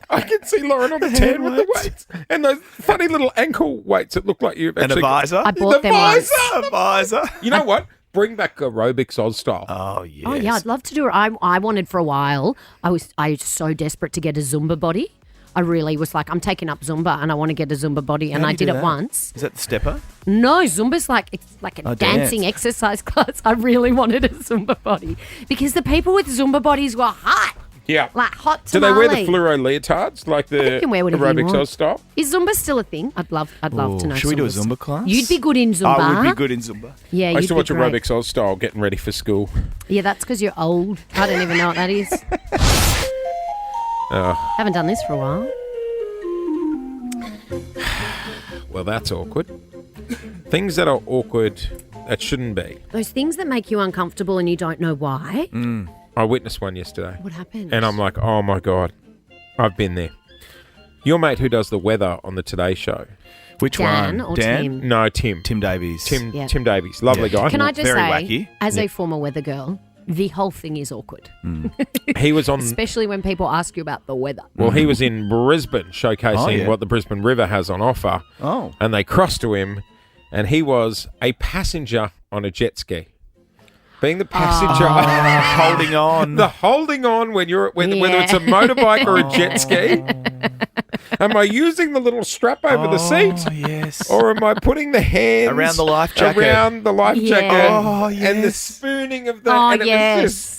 I can see Lauren on the tan with the weights. And those funny little ankle weights that look like you've And a actually... visor. I bought them once. A visor. You know what? Bring back aerobics Oz style. Oh, yes. Oh yeah, I'd love to do it. I wanted for a while. I was so desperate to get a Zumba body. I really was like, I'm taking up Zumba and I want to get a Zumba body, and How do I you did do it that? once. Is that the stepper? No, Zumba's it's like a Oh, dancing dance. exercise class. I really wanted a Zumba body because the people with Zumba bodies were hot, Yeah. like hot Do tamale. they wear the fluoro leotards like I think the you can wear whatever you aerobics want. Oz style? Is Zumba still a thing? I'd love to know. Should we do a Zumba's- Zumba class? You'd be good in Zumba. I would be good in Zumba. Yeah, I you'd used to be watch great. aerobics Oz style getting ready for school. Yeah, that's because you're old. I don't even know what that is. Oh, Haven't done this for a while. well, that's awkward. Things that are awkward that shouldn't be. Those things that make you uncomfortable and you don't know why. I witnessed one yesterday. What happened? And I'm like, oh my God, I've been there. Your mate who does the weather on the Today Show. Which Dan one? or Dan? Tim? No, Tim. Tim Davies. Tim Yeah. Tim Davies. Lovely guy. Can I just Very say, wacky. as a former weather girl, the whole thing is awkward. He was on... Especially when people ask you about the weather. Well, he was in Brisbane showcasing Oh, yeah. what the Brisbane River has on offer. Oh. And they crossed to him, and he was a passenger on a jet ski. Being the passenger... Holding on. The holding on when you're whether it's a motorbike or a jet ski. Am I using the little strap over the seat? Oh, yes. Or am I putting the hands Around the life jacket. Around the life Yeah. jacket. Oh, And the yes. spooning of the... Oh, and it was yes. just-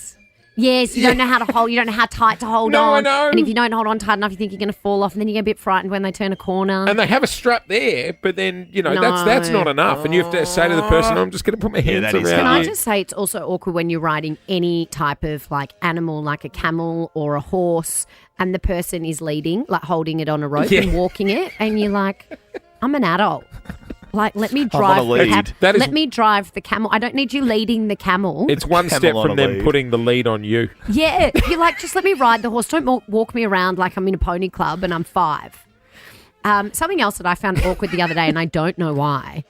Yes, you don't know how to hold. You don't know how tight to hold No, I on. know. And if you don't hold on tight enough, you think you're going to fall off, and then you get a bit frightened when they turn a corner. And they have a strap there, but then, that's No. not enough. And you have to say to the person, I'm just going to put my hands that is around Can I you. just say it's also awkward when you're riding any type of animal, like a camel or a horse, and the person is leading, like holding it on a rope Yeah. and walking it, and you're like, I'm an adult. Like, let me I drive wanna the lead. Let me drive the camel. I don't need you leading the camel. It's one step Camel on from a them lead. putting the lead on you. Yeah, you're like, just let me ride the horse. Don't walk me around like I'm in a pony club and I'm 5. Something else that I found awkward the other day, and I don't know why.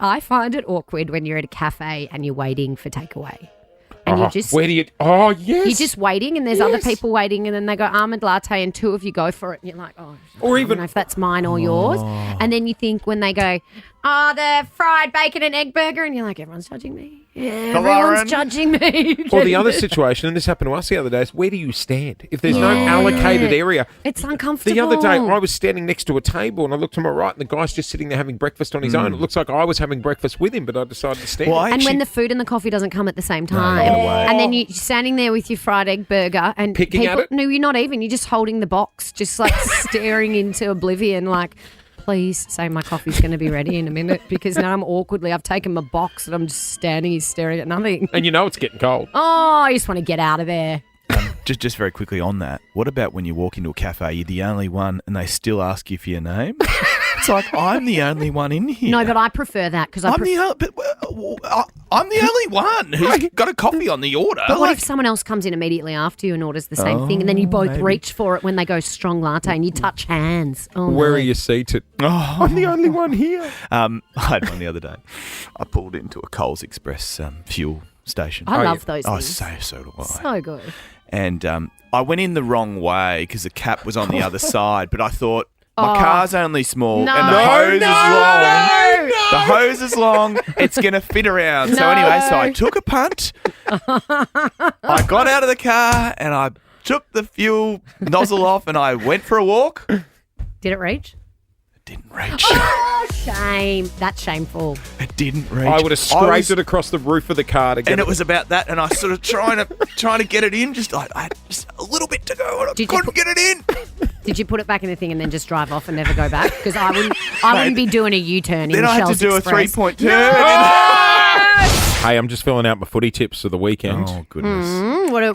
I find it awkward when you're at a cafe and you're waiting for takeaway. And you're just... Where do you... Oh, yes. You're just waiting and there's other people waiting and then they go almond latte and 2 of you go for it and you're like, oh, Or I even- don't know if that's mine or yours. And then you think when they go, oh, the fried bacon and egg burger, and you're like, everyone's judging me. Yeah, everyone's judging me. Or the other situation, and this happened to us the other day, is where do you stand? If there's no allocated area. It's uncomfortable. The other day, I was standing next to a table and I looked to my right and the guy's just sitting there having breakfast on his own. It looks like I was having breakfast with him, but I decided to stand. And when the food and the coffee doesn't come at the same time. And then you're standing there with your fried egg burger and Picking at it? No, you're not even. You're just holding the box, just like staring into oblivion like, please say my coffee's going to be ready in a minute because now I've taken my box and I'm just standing here staring at nothing. And you know it's getting cold. Oh, I just want to get out of there. Just very quickly on that, what about when you walk into a cafe, you're the only one, and they still ask you for your name? It's like, I'm the only one in here. No, but I prefer that because I'm the only one who's got a coffee on the order. But what if someone else comes in immediately after you and orders the same thing, and then you both reach for it when they go strong latte and you touch hands? Oh, Where no. are you seated? I'm the only one here. I had one the other day. I pulled into a Coles Express fuel station. I love those Oh, things. so do I. So good. And I went in the wrong way because the cap was on the other side, but I thought, my car's only small No. and the hose is long. No. The hose is long. It's going to fit around. So anyway, I took a punt. I got out of the car and I took the fuel nozzle off and I went for a walk. Did it reach? It didn't reach. Oh, shame. That's shameful. It didn't reach. I would have scraped it across the roof of the car to get And it was about that, and I was sort of trying to get it in. I had just a little bit to go, and I couldn't get it in. Did you put it back in the thing and then just drive off and never go back? Because I wouldn't be doing a U-turn in Then I had to Michelle's do Express. a 3-point turn. Hey, I'm just filling out my footy tips for the weekend. Oh, goodness.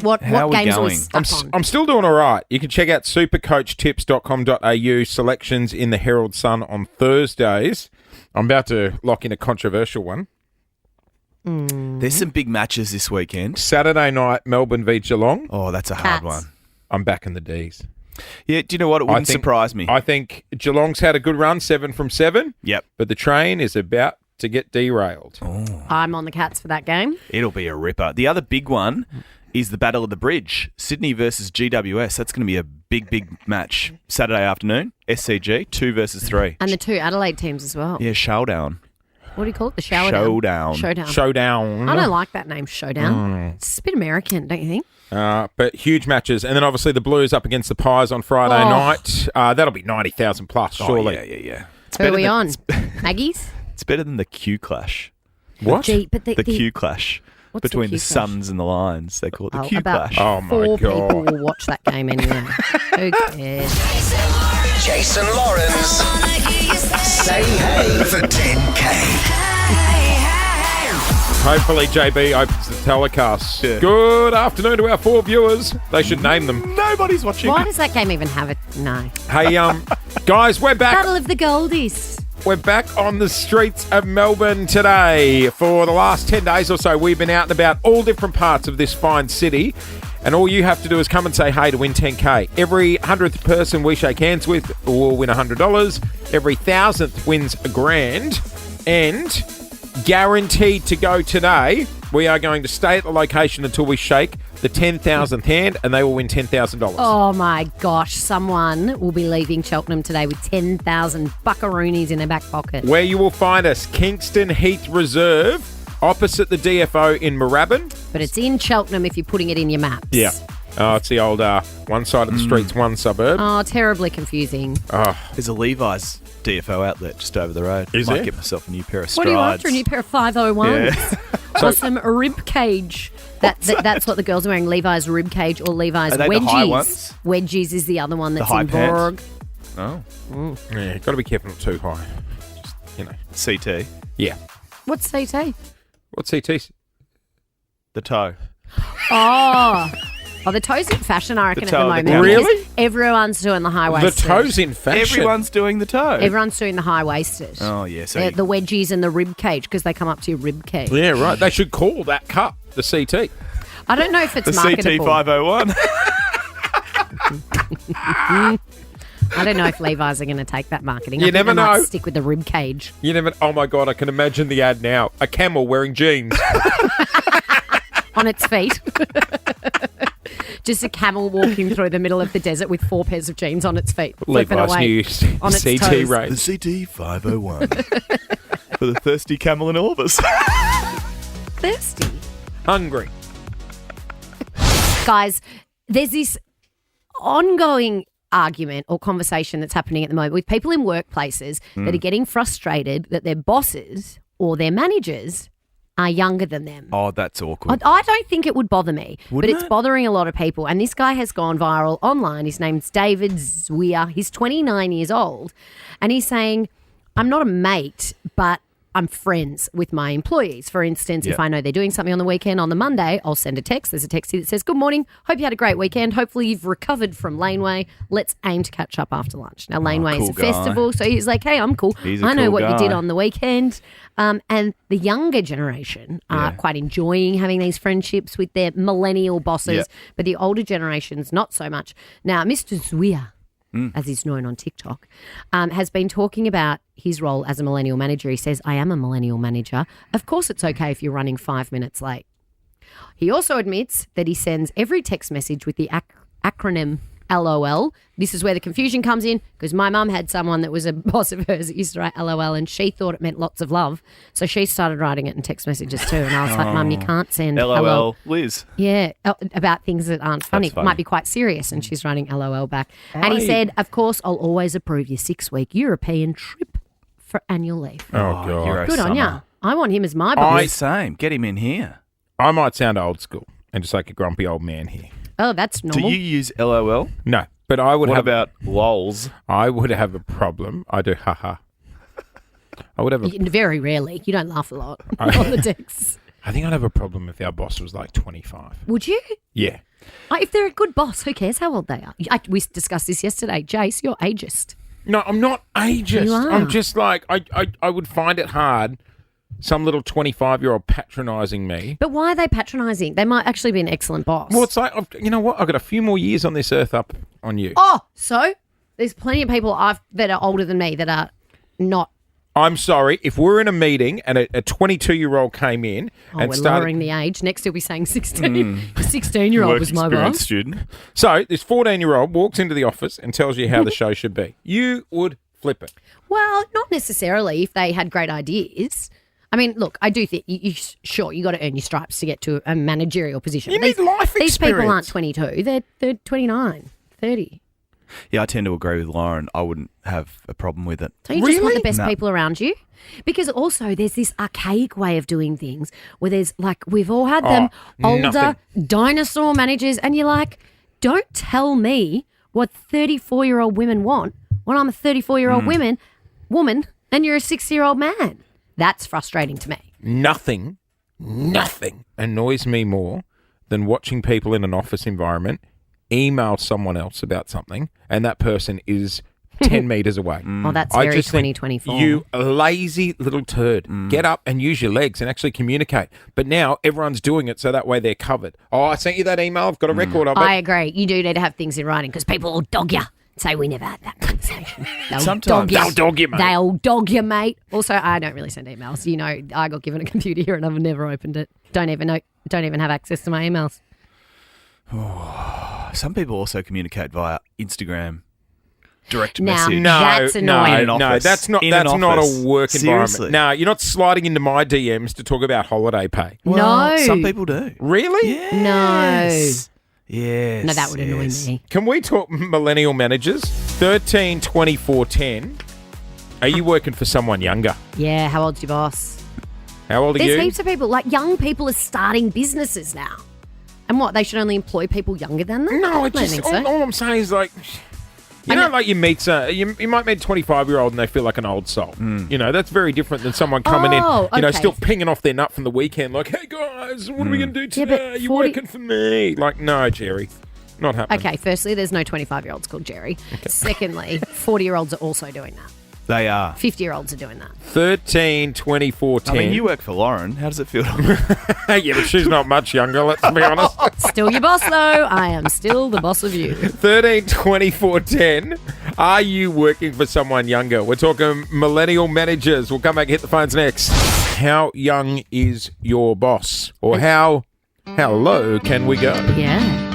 What How are we games are we going? stuck on? I'm still doing all right. You can check out supercoachtips.com.au selections in the Herald Sun on Thursdays. I'm about to lock in a controversial one. There's some big matches this weekend. Saturday night, Melbourne v Geelong. Oh, that's a hard one. I'm back in the D's. Yeah, do you know what? It wouldn't surprise me. I think Geelong's had a good run, 7 from 7. Yep. But the train is about to get derailed. I'm on the Cats for that game. It'll be a ripper. The other big one is the Battle of the Bridge, Sydney versus GWS. That's going to be a big match Saturday afternoon. SCG, 2 versus 3. And the 2 Adelaide teams as well. Yeah, showdown. What do you call it? The Showdown? Showdown. Showdown. I don't like that name, Showdown. It's a bit American, don't you think? But huge matches. And then obviously the Blues up against the Pies on Friday night. That'll be 90,000 plus, surely. Yeah. Who are we on? Maggie's? It's better than the Q Clash. What? The Q Clash. What's Between the the Q Clash? Suns and the Lions. They call it the Q about Clash. Oh, my 4 God. people will watch that game anyway. Who cares? Jason Lawrence. Say hey for 10K. Hopefully JB opens the telecast. Yeah. Good afternoon to our 4 viewers. They should name them. Nobody's watching. Why does that game even have it? No. Hey, guys, we're back. Battle of the Goldies. We're back on the streets of Melbourne today. For the last 10 days or so, we've been out and about all different parts of this fine city. And all you have to do is come and say hey to win 10K. Every 100th person we shake hands with will win $100. Every 1,000th wins $1,000. And guaranteed to go today, we are going to stay at the location until we shake the 10,000th hand, and they will win $10,000. Oh my gosh, someone will be leaving Cheltenham today with 10,000 buckaroonies in their back pocket. Where you will find us, Kingston Heath Reserve, opposite the DFO in Moorabbin. But it's in Cheltenham if you're putting it in your maps. Yeah. Oh, it's the old one side of the street's one suburb. Oh, terribly confusing. Oh. There's a Levi's DFO outlet just over the road. Is Might there? get myself a new pair of Strides. What are you after? A new pair of 501s? Yeah. Or some rib cage. That's what the girls are wearing, Levi's rib cage or Levi's Are they wedgies. the high ones? Wedgies is the other one that's high in pants? Borg. Oh. Yeah, got to be careful not too high. Just, CT. Yeah. What's CT? What's CT? The toe. Oh. Oh, the toes in fashion, I reckon, at the toe of the moment. camel. because Really? Everyone's doing the high-waisted. The toes in fashion. Everyone's doing the toe. Everyone's doing the high-waisted. Oh, yeah. So The wedgies and the rib cage because they come up to your rib cage. Yeah, right. They should call that cup the CT. I don't know if it's the marketable. CT501. I don't know if Levi's are going to take that marketing. You I think never they might know. stick with the rib cage. You never. Oh my God! I can imagine the ad now. A camel wearing jeans. On its feet. Just a camel walking through the middle of the desert with 4 pairs of jeans on its feet. Flipping Levi's away new on its CT toes. range. The CT501. For the thirsty camel in all of us. Thirsty. Hungry. Guys, there's this ongoing argument or conversation that's happening at the moment with people in workplaces that are getting frustrated that their bosses or their managers are younger than them. Oh, that's awkward. I don't think it would bother me, Wouldn't but it's it? bothering a lot of people. And this guy has gone viral online. His name's David Zwier. He's 29 years old. And he's saying, I'm not a mate, but I'm friends with my employees. For instance, if Yeah. I know they're doing something on the weekend, on the Monday, I'll send a text. There's a text here that says, good morning. Hope you had a great weekend. Hopefully you've recovered from Laneway. Let's aim to catch up after lunch. Now, Laneway cool is a guy. festival. So he's like, hey, I'm cool. He's a I know cool what you did guy. on the weekend. And the younger generation are quite enjoying having these friendships with their millennial bosses, Yeah. but the older generations, not so much. Now, Mr. Zwier, as he's known on TikTok, has been talking about his role as a millennial manager. He says, I am a millennial manager. Of course it's okay if you're running 5 minutes late. He also admits that he sends every text message with the acronym LOL. This is where the confusion comes in because my mum had someone that was a boss of hers that used to write LOL and she thought it meant lots of love. So she started writing it in text messages too. And I was like, Mum, you can't send LOL, Liz. Yeah, about things that aren't funny. funny. Might be quite serious. And she's writing LOL back. And he said, of course, I'll always approve your 6-week European trip for annual leave. Oh, God. Euro Good on summer. ya. I want him as my Oh, boss. same. Get him in here. I might sound old school and just like a grumpy old man here. Oh, that's Do normal. you use LOL? No, but I would What have. about LOLs? I would have a problem. I do. Haha. I would have a. Very rarely. You don't laugh a lot on the texts. I think I'd have a problem if our boss was like 25. Would you? Yeah. If they're a good boss, who cares how old they are? We discussed this yesterday. Jace, you're ageist. No, I'm not ageist. You are. I'm just like I would find it hard. Some little 25-year-old patronising me. But why are they patronising? They might actually be an excellent boss. Well, it's like you know what? I've got a few more years on this earth up on you. Oh, so there's plenty of people that are older than me that are not. I'm sorry if we're in a meeting and a 22-year-old came in and We're started. lowering the age. Next, he'll be saying 16. The 16-year-old was my boss. Student. So this 14-year-old walks into the office and tells you how the show should be. You would flip it. Well, not necessarily if they had great ideas. I mean, look, I do think sure you got to earn your stripes to get to a managerial position. You need life These people aren't experience. 22. They're 29, 30. Yeah, I tend to agree with Lauren. I wouldn't have a problem with it. Don't you just want the best No. people around you? Because also there's this archaic way of doing things where there's like, we've all had them, older nothing. dinosaur managers, and you're like, don't tell me what 34-year-old women want when I'm a 34-year-old woman and you're a 60-year-old man. That's frustrating to me. Nothing annoys me more than watching people in an office environment email someone else about something and that person is 10 metres away. Well, that's I very just think, 2024. you lazy little turd. Get up and use your legs and actually communicate. But now everyone's doing it so that way they're covered. Oh, I sent you that email. I've got a record of it. I agree. You do need to have things in writing because people will dog you. Say we never had that conversation. They'll Sometimes. dog you. They'll dog you, mate. They'll dog you, mate. Also, I don't really send emails. You know, I got given a computer here and I've never opened it. Don't even have access to my emails. Some people also communicate via Instagram. Direct Now, message. that's annoying. In an No, office. that's not In an not office. a work Seriously. environment. No, you're not sliding into my DMs to talk about holiday pay. Well, No. Some people do. Really? Yes. Yes. No, that would annoy yes. me. Can we talk millennial managers? 13, 24, 10. Are you working for someone younger? Yeah, how old's your boss? How old are There's you? heaps of people, like young people are starting businesses now. And what, they should only employ people younger than them? No, I don't think so. all I'm saying is like, You know, like you meet, you might meet a 25-year-old and they feel like an old soul. You know, that's very different than someone coming in, okay. still pinging off their nut from the weekend, like, hey guys, what are we going to do Yeah, but today? You're working for me. Like, no, Jerry, not happening. Okay, firstly, there's no 25-year-olds called Jerry. Secondly, 40-year-olds are also doing that. They are. 50-year-olds are doing that. 13, 24, 10. I mean, you work for Lauren. How does it feel? Yeah, but she's not much younger, let's be honest. Still your boss, though. I am still the boss of you. 13, 24, 10. Are you working for someone younger? We're talking millennial managers. We'll come back and hit the phones next. How young is your boss? Or how low can we go? Yeah.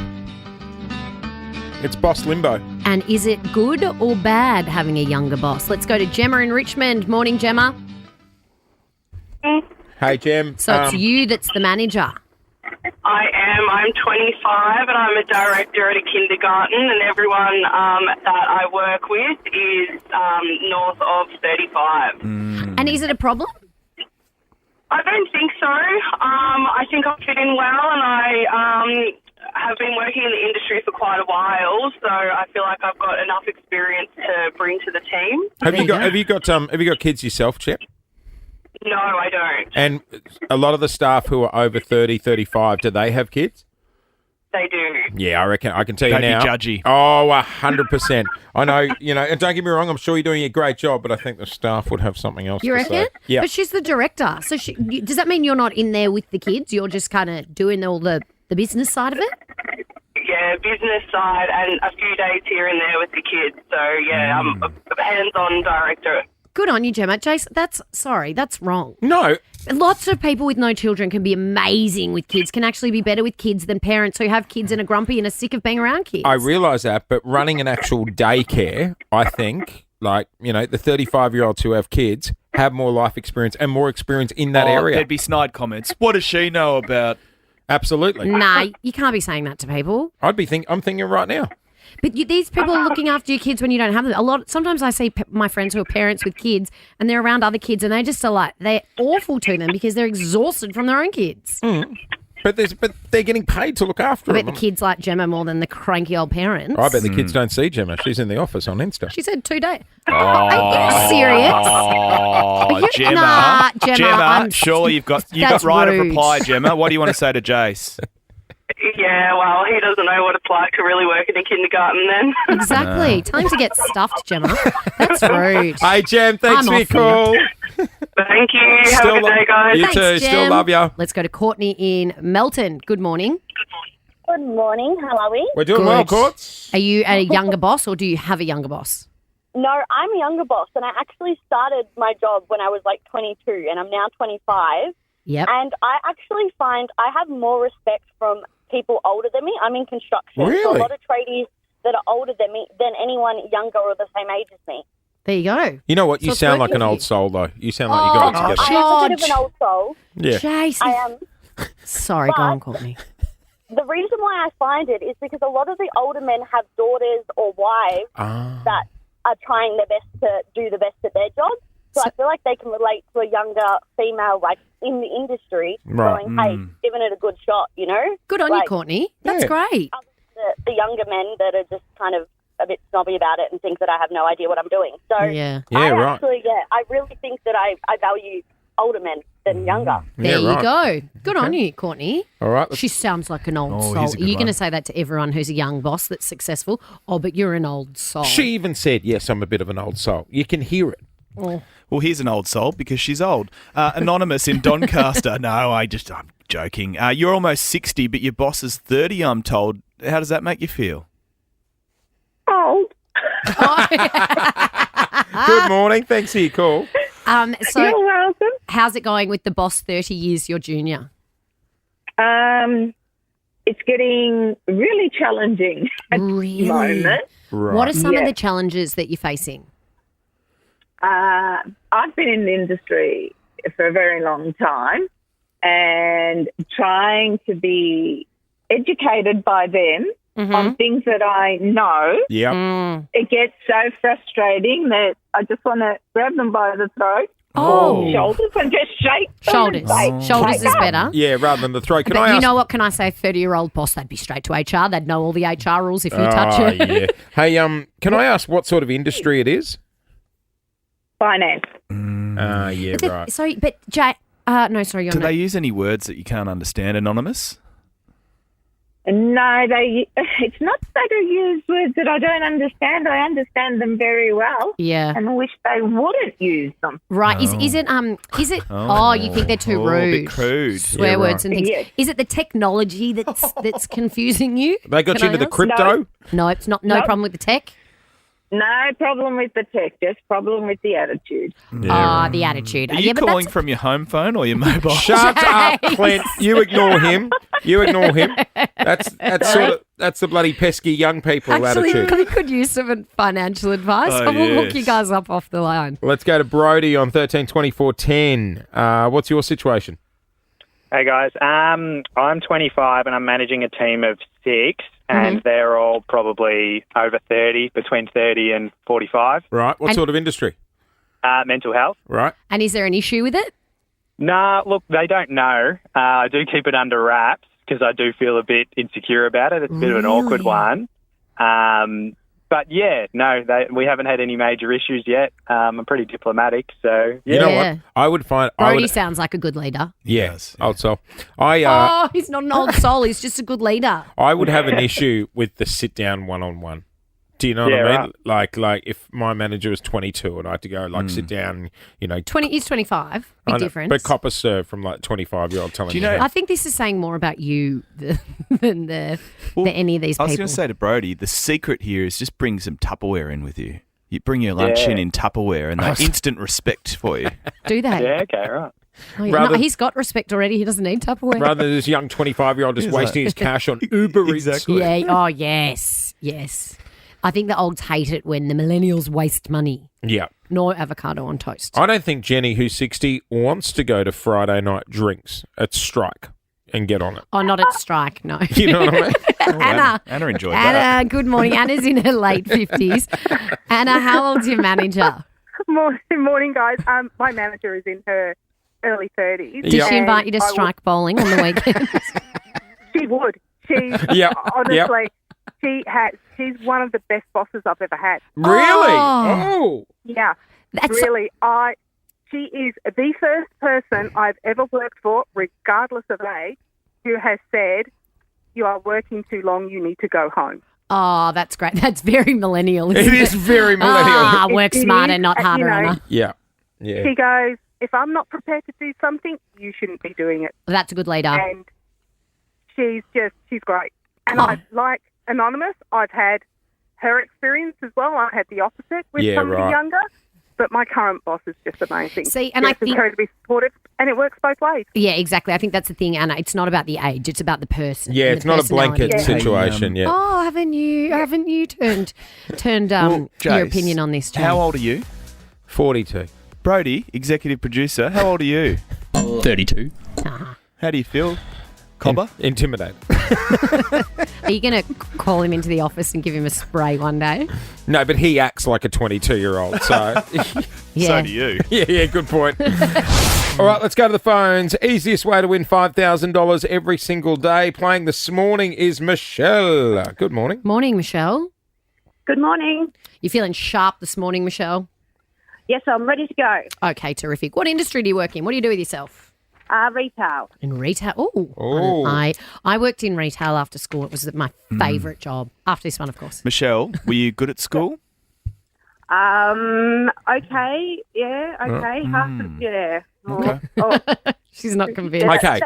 It's boss limbo. And is it good or bad having a younger boss? Let's go to Gemma in Richmond. Morning, Gemma. Hey, Gem. So it's you that's the manager. I am. I'm 25 and I'm a director at a kindergarten, and everyone that I work with is north of 35. And is it a problem? I don't think so. I think I fit in well, and I have been working in the industry for quite a while, so I feel like I've got enough experience to bring to the team. Have you got kids yourself, Chip? No, I don't. And a lot of the staff who are over 30, 35, do they have kids? They do. Yeah, I reckon. I can tell you Don't be now. judgy. Oh, 100%. I know, and don't get me wrong, I'm sure you're doing a great job, but I think the staff would have something else You to reckon? say. Yeah. But she's the director. So does that mean you're not in there with the kids? You're just kind of doing all the business side of it? Yeah, business side and a few days here and there with the kids. So, yeah, I'm a hands-on director. Good on you, Gemma. Jase, that's wrong. No. Lots of people with no children can be amazing with kids, can actually be better with kids than parents who have kids and are grumpy and are sick of being around kids. I realise that, but running an actual daycare, I think, the 35-year-olds who have kids have more life experience and more experience in that area. There'd be snide comments. What does she know about? Absolutely. Nah, you can't be saying that to people. I'm thinking right now. But these people are looking after your kids when you don't have them. Sometimes I see my friends who are parents with kids and they're around other kids and they just are like, they're awful to them because they're exhausted from their own kids. But they're getting paid to look after I bet them. the kids like Gemma more than the cranky old parents. I bet the kids don't see Gemma. She's in the office on Insta. She said 2 days. Are you serious? Oh, Gemma. Nah, Gemma, surely you've got That's right rude. of reply, Gemma. What do you want to say to Jace? Yeah, well, he doesn't know what it's like to really work in a kindergarten then. Exactly. Tell him to get stuffed, Gemma. That's rude. Hey, Jem, thanks for your call. Thank you. Have a good day, guys. You Thanks, too. Jem. Still love you. Let's go to Courtney in Melton. Good morning. Good morning. How are we? We're doing well, Courts. Are you a younger boss or do you have a younger boss? No, I'm a younger boss, and I actually started my job when I was like 22, and I'm now 25. Yep. And I actually find I have more respect from people older than me. I'm in construction. So Really? a lot of tradies that are older than me, than anyone younger or the same age as me. There you go. You know what? So You it's sound like working an for old you. soul, though. You sound like you got it together. I am a bit of an old soul. Yeah. Jason. I am. Sorry, go on, But- Courtney. The reason why I find it is because a lot of the older men have daughters or wives that are trying their best to do the best at their job. So I feel like they can relate to a younger female, like, in the industry, Right. going, hey, giving it a good shot, you know? Good on you, Like, Courtney. That's Yeah. great. The younger men that are just kind of a bit snobby about it and think that I have no idea what I'm doing. So Yeah. Yeah, I right. actually, I really think that I value older men than younger. There Yeah, you right. go. Good on you, Courtney. All right. She sounds like an old Oh, soul. he's a Are good you going to one. say that to everyone who's a young boss that's successful? Oh, but you're an old soul. She even said, yes, I'm a bit of an old soul. You can hear it. Oh. Well, here's an old soul because she's old. Anonymous in Doncaster. No, I'm joking. You're almost 60, but your boss is 30, I'm told. How does that make you feel? Old. Good morning. Thanks for your call. So You're welcome. how's it going with the boss 30 years your junior? It's getting really challenging at Really? the moment. Right. What are some of Yeah. the challenges that you're facing? I've been in the industry for a very long time and trying to be educated by them on things that I know. Yep. It gets so frustrating that I just want to grab them by the throat Oh. Shoulders and just shake them Shoulders. and say, Shoulders "Wake is up." better. Yeah, rather than the throat. Can But I you ask? know what? Can I say, 30-year-old boss? They'd be straight to HR. They'd know all the HR rules if you touch it. Yeah. Hey, can I ask what sort of industry it is? Finance. Yeah, right. Sorry, but Jay. No, sorry. You're Do they use any words that you can't understand, Anonymous? No, it's not that I use words that I don't understand. I understand them very well. Yeah. And I wish they wouldn't use them. Right. Is it you think they're too a rude? bit crude. Swear Yeah, words right. and things. Yes. Is it the technology that's confusing you? They got Can you into I the ask? crypto? No, it's not. No Nope. problem with the tech. No problem with the tech, just problem with the attitude. The attitude. Are you but calling from your home phone or your mobile? Shut up, Clint. You ignore him. That's the bloody pesky young people Actually, attitude. we could use some financial advice. Oh, but we'll hook yes. you guys up off the line. Let's go to Brody on 132410. What's your situation? Hey guys, I'm 25 and I'm managing a team of 6 and they're all probably over 30, between 30 and 45. Right. What And- sort of industry? Mental health. Right. And is there an issue with it? Nah, look, they don't know. I do keep it under wraps because I do feel a bit insecure about it. It's a bit of an awkward one. But yeah, no, we haven't had any major issues yet. I'm pretty diplomatic, so yeah. You know what? I would find. Brody sounds like a good leader. Yes, old soul. He's not an old soul. He's just a good leader. I would have an issue with the sit down one-on-one. Do you know what Yeah, I mean? Like if my manager was 22 and I had to go sit down, 20. He's 25. Big I know, difference. but copper serve from 25-year-old telling you. I think this is saying more about you than any of these I was people. going to say to Brody, the secret here is just bring some Tupperware in with you. You bring your lunch in Tupperware and they instant respect for you. Do they? Yeah, okay, right. Oh, yeah. No, he's got respect already. He doesn't need Tupperware. Rather than this young 25-year-old just wasting his cash on Uber Eats. Yeah. Oh, yes. Yes. I think the olds hate it when the millennials waste money. Yeah. No avocado on toast. I don't think Jenny, who's 60, wants to go to Friday night drinks at Strike and get on it. Oh, not at Strike, no. You know what I mean? Anna enjoyed that. Anna, good morning. Anna's in her late 50s. Anna, how old's your manager? Morning, guys. My manager is in her early 30s. Did she invite you to Strike bowling on the weekend? She would. She, Yep. honestly, she's one of the best bosses I've ever had. Really? Oh. Yeah. That's really. She is the first person I've ever worked for, regardless of age, who has said, "You are working too long, you need to go home." Oh, that's great. That's very millennial, isn't it? It is very millennial. Work It smarter, is, not harder, Anna. Yeah. Yeah. She goes, "If I'm not prepared to do something, you shouldn't be doing it." That's a good leader. And she's great. And I like Anonymous. I've had her experience as well. I've had the opposite with somebody younger. But my current boss is just amazing. See, and I think incredibly supportive, and it works both ways. Yeah, exactly. I think that's the thing, Anna. It's not about the age; it's about the person. Yeah, and it's the not a personality. blanket situation. Yeah. Oh, haven't you turned Well, your Jase, opinion on this? Jay? How old are you? 42. Brody, executive producer, how old are you? 32. How do you feel? Cobber? Intimidated. Are you going to call him into the office and give him a spray one day? No, but he acts like a 22-year-old, so... Yeah. So do you. Yeah, good point. All right, let's go to the phones. Easiest way to win $5,000 every single day. Playing this morning is Michelle. Good morning. Morning, Michelle. Good morning. You feeling sharp this morning, Michelle? Yes, I'm ready to go. Okay, terrific. What industry do you work in? What do you do with yourself? Retail. In retail? Oh. Oh. I worked in retail after school. It was my favourite job. After this one, of course. Michelle, were you good at school? Okay. Yeah. Okay. Yeah. Okay. Oh. She's not convinced. Okay.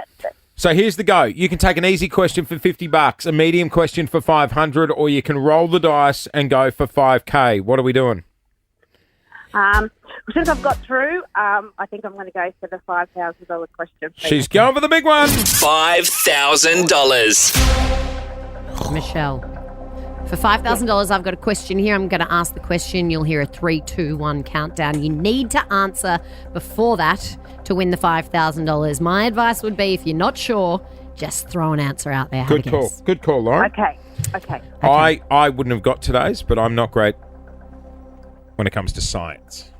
So here's the go. You can take an easy question for $50, a medium question for $500, or you can roll the dice and go for $5K. What are we doing? Since I've got through, I think I'm going to go for the $5,000 question. Please. She's going for the big one. $5,000. Michelle. For $5,000, I've got a question here. I'm going to ask the question. You'll hear a 3, 2, 1 countdown. You need to answer before that to win the $5,000. My advice would be, if you're not sure, just throw an answer out there. Have Good a call. guess. Good call, Lauren. Okay. I wouldn't have got today's, but I'm not great when it comes to science.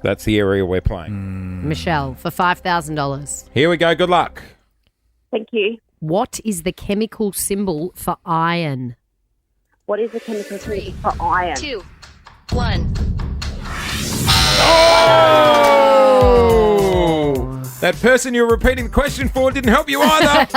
That's the area we're playing. Michelle, for $5,000. Here we go. Good luck. Thank you. What is the chemical symbol for iron? What is the chemical symbol for iron? 2, 1. Oh! That person you're repeating the question for didn't help you either.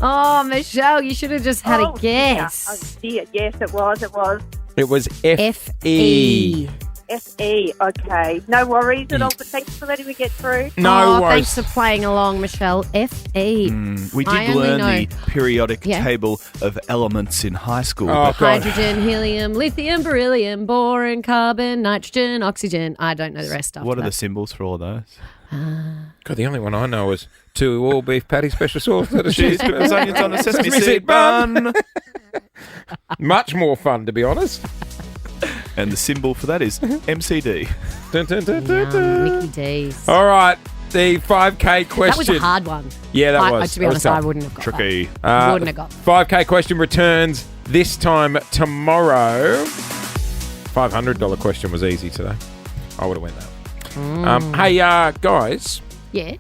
Oh, Michelle, you should have just had a guess. Oh, dear. Yes, it was. It was. It was F-E. F-E. Okay. No worries at all, but thanks for letting me get through. No worries. Thanks for playing along, Michelle. F-E. We I did only learn know- the periodic Yeah. table of elements in high school. Oh, but- God. Hydrogen, helium, lithium, beryllium, boron, carbon, nitrogen, oxygen. I don't know the rest of What are that. the symbols for all of those? God, the only one I know is 2 all beef patty special sauce. Cheese, potatoes, onions on a sesame seed bun. Much more fun, to be honest. And the symbol for that is MCD. Dun, dun, dun, dun, dun. Mickey D's. All right, the 5K question. That was a hard one. Yeah, that was. To be honest, I wouldn't have got Tricky. that. Wouldn't have got 5K question returns this time tomorrow. $500 question was easy today. I would have went that. Hey, guys. Yeah.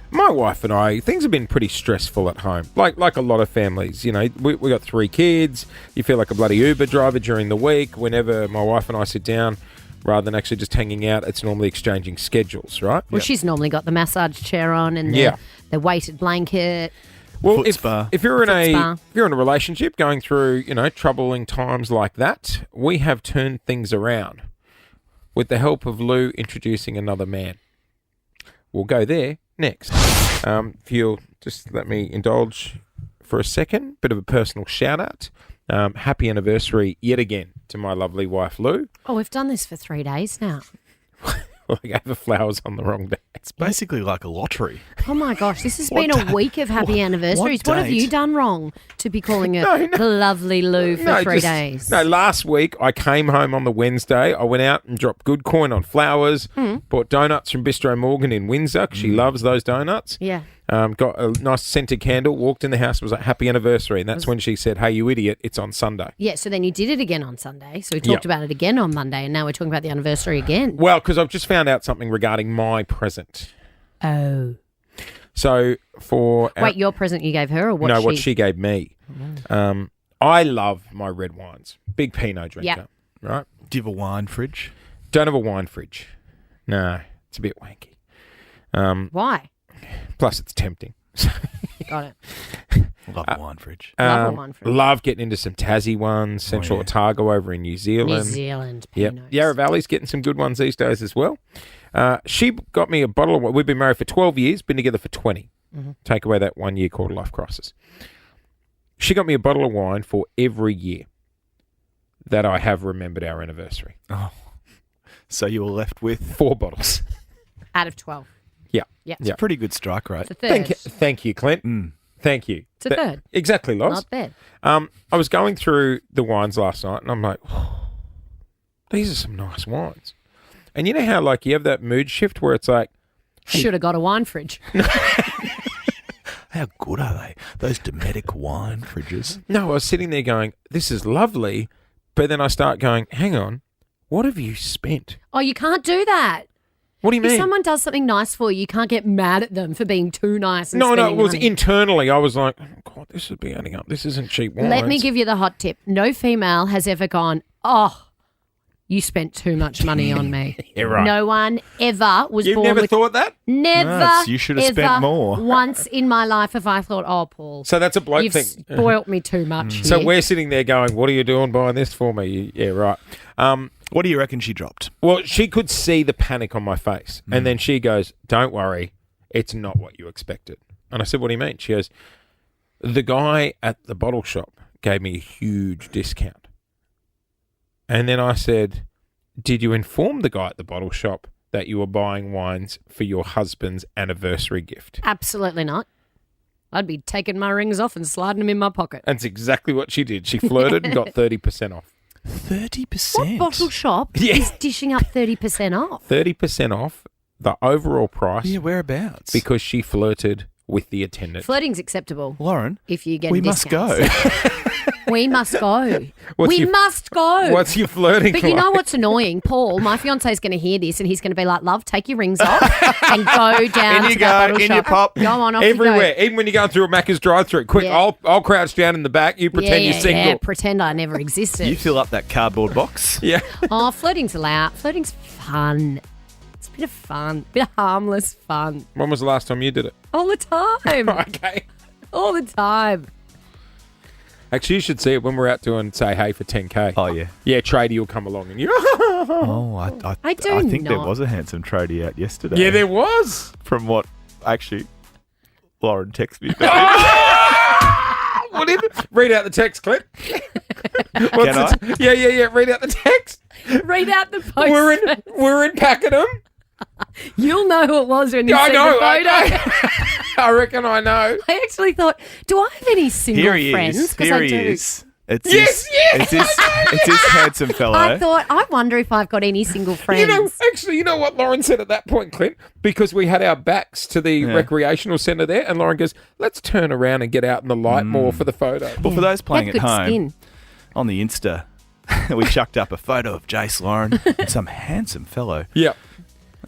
My wife and I, things have been pretty stressful at home. Like a lot of families, you know, we got 3 kids. You feel like a bloody Uber driver during the week. Whenever my wife and I sit down, rather than actually just hanging out, it's normally exchanging schedules, right? Well, she's normally got the massage chair on and the weighted blanket. Well, Foot spa. if you're in Foot spa. if you're in a relationship going through, you know, troubling times like that, we have turned things around with the help of Lou introducing another man. We'll go there next. If you'll just let me indulge for a second, bit of a personal shout out. Happy anniversary yet again to my lovely wife Lou. Oh, we've done this for 3 days now. Well, I gave her flowers on the wrong day. It's basically like a lottery. Oh my gosh, this has What been day- a week of happy anniversaries. What have date? you done wrong to be calling her the lovely Lou for 3 days? No, last week I came home on the Wednesday. I went out and dropped good coin on flowers. Bought donuts from Bistro Morgan in Windsor 'cause she loves those donuts. Yeah. Got a nice scented candle. Walked in the house. Was like happy anniversary, and that's when she said, "Hey, you idiot! It's on Sunday." Yeah, so then you did it again on Sunday. So we talked about it again on Monday, and now we're talking about the anniversary again. Well, because I've just found out something regarding my present. Oh. So for Wait, your present you gave her or what? no, what she gave me. I love my red wines. Big Pinot drinker. Yep. Right. Do you have a wine fridge? Don't have a wine fridge. No, it's a bit wanky. Why? Plus, it's tempting. Got it. Love a wine fridge. Love a wine fridge. Love getting into some Tassie ones. Central Otago over in New Zealand. New Zealand. Yep. Pinots. Yarra Valley's getting some good ones these days as well. She got me a bottle of wine. We've been married for 12 years, been together for 20. Take away that 1 year quarter life crisis. She got me a bottle of wine for every year that I have remembered our anniversary. Oh. So you were left with 4 bottles. Out of 12. Yeah. Yeah. It's a pretty good strike rate. It's a third. Thank you, Clint. Thank you. It's a third. Exactly, Loz. Not bad. I was going through the wines last night, and I'm like, these are some nice wines. And you know how, like, you have that mood shift where it's like, Should have got a wine fridge. How good are they? Those Dometic wine fridges. no, I was sitting there going, this is lovely, but then I start going, hang on, what have you spent? Oh, you can't do that. What do you mean? If someone does something nice for you, you can't get mad at them for being too nice and No, it spending was money. internally. I was like, oh, God, this would be adding up. This isn't cheap wines. Let me give you the hot tip. No female has ever gone, oh, you spent too much money on me. Yeah, right. No one ever was You've born never with... thought that? Never, No, you should have spent ever more. Once in my life have I thought, oh, Paul, So that's a bloke you've thing. spoilt me too much So here. we're sitting there going, what are you doing buying this for me? Yeah, right. What do you reckon she dropped? Well, she could see the panic on my face. And then she goes, don't worry, it's not what you expected. And I said, what do you mean? She goes, the guy at the bottle shop gave me a huge discount. And then I said, did you inform the guy at the bottle shop that you were buying wines for your husband's anniversary gift? Absolutely not. I'd be taking my rings off and sliding them in my pocket. That's exactly what she did. She flirted and got 30% off. 30%? What bottle shop is dishing up 30% off? 30% off the overall price. Yeah, whereabouts? Because she flirted with the attendant. Flirting's acceptable. Lauren, if you get we must go. We must go. What's your- must go. What's your flirting But you know like? what's annoying? Paul, my fiance is going to hear this and he's going to be like, love, take your rings off and go down In you to go, that bottle in shop. your pop. Go on, off Everywhere, you go. even when you're going through a Macca's drive-through. Quick, Yeah. I'll crouch down in the back. You pretend you're single. Yeah, pretend I never existed. You fill up that cardboard box. Yeah. Oh, flirting's allowed. Flirting's fun. It's a bit of fun. A bit of harmless fun. When was the last time you did it? All the time. Okay. All the time. Actually, you should see it when we're out doing Say Hey for 10K. Oh, yeah. Yeah, tradie will come along and you... I think there was a handsome tradie out yesterday. Yeah, there was. From what actually Lauren texted me. What is it? Read out the text, Clint. Can I? Yeah. Read out the text. Read out the post. We're in Pakenham. You'll know who it was when you Yeah, I see know. the photo. I reckon I know. I actually thought, do I have any single Here he friends? is. 'Cause Here I he do. is. It's Yes, this, It's this handsome fellow. I thought, I wonder if I've got any single friends. You know what Lauren said at that point, Clint? Because we had our backs to the recreational centre there, and Lauren goes, let's turn around and get out in the light more for the photo. Well, for those playing Had at good home, skin. on the Insta, we chucked up a photo of Jase, Lauren, and some handsome fellow. Yeah.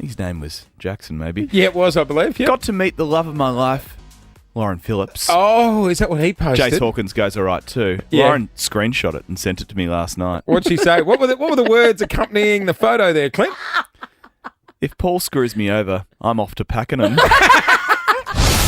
His name was Jackson, maybe. Yeah, it was, I believe. Yeah. Got to meet the love of my life, Lauren Phillips. Oh, is that what he posted? Jace Hawkins goes all right too. Yeah. Lauren screenshot it and sent it to me last night. What'd she say? What were the words accompanying the photo there, Clint? If Paul screws me over, I'm off to Pakenham.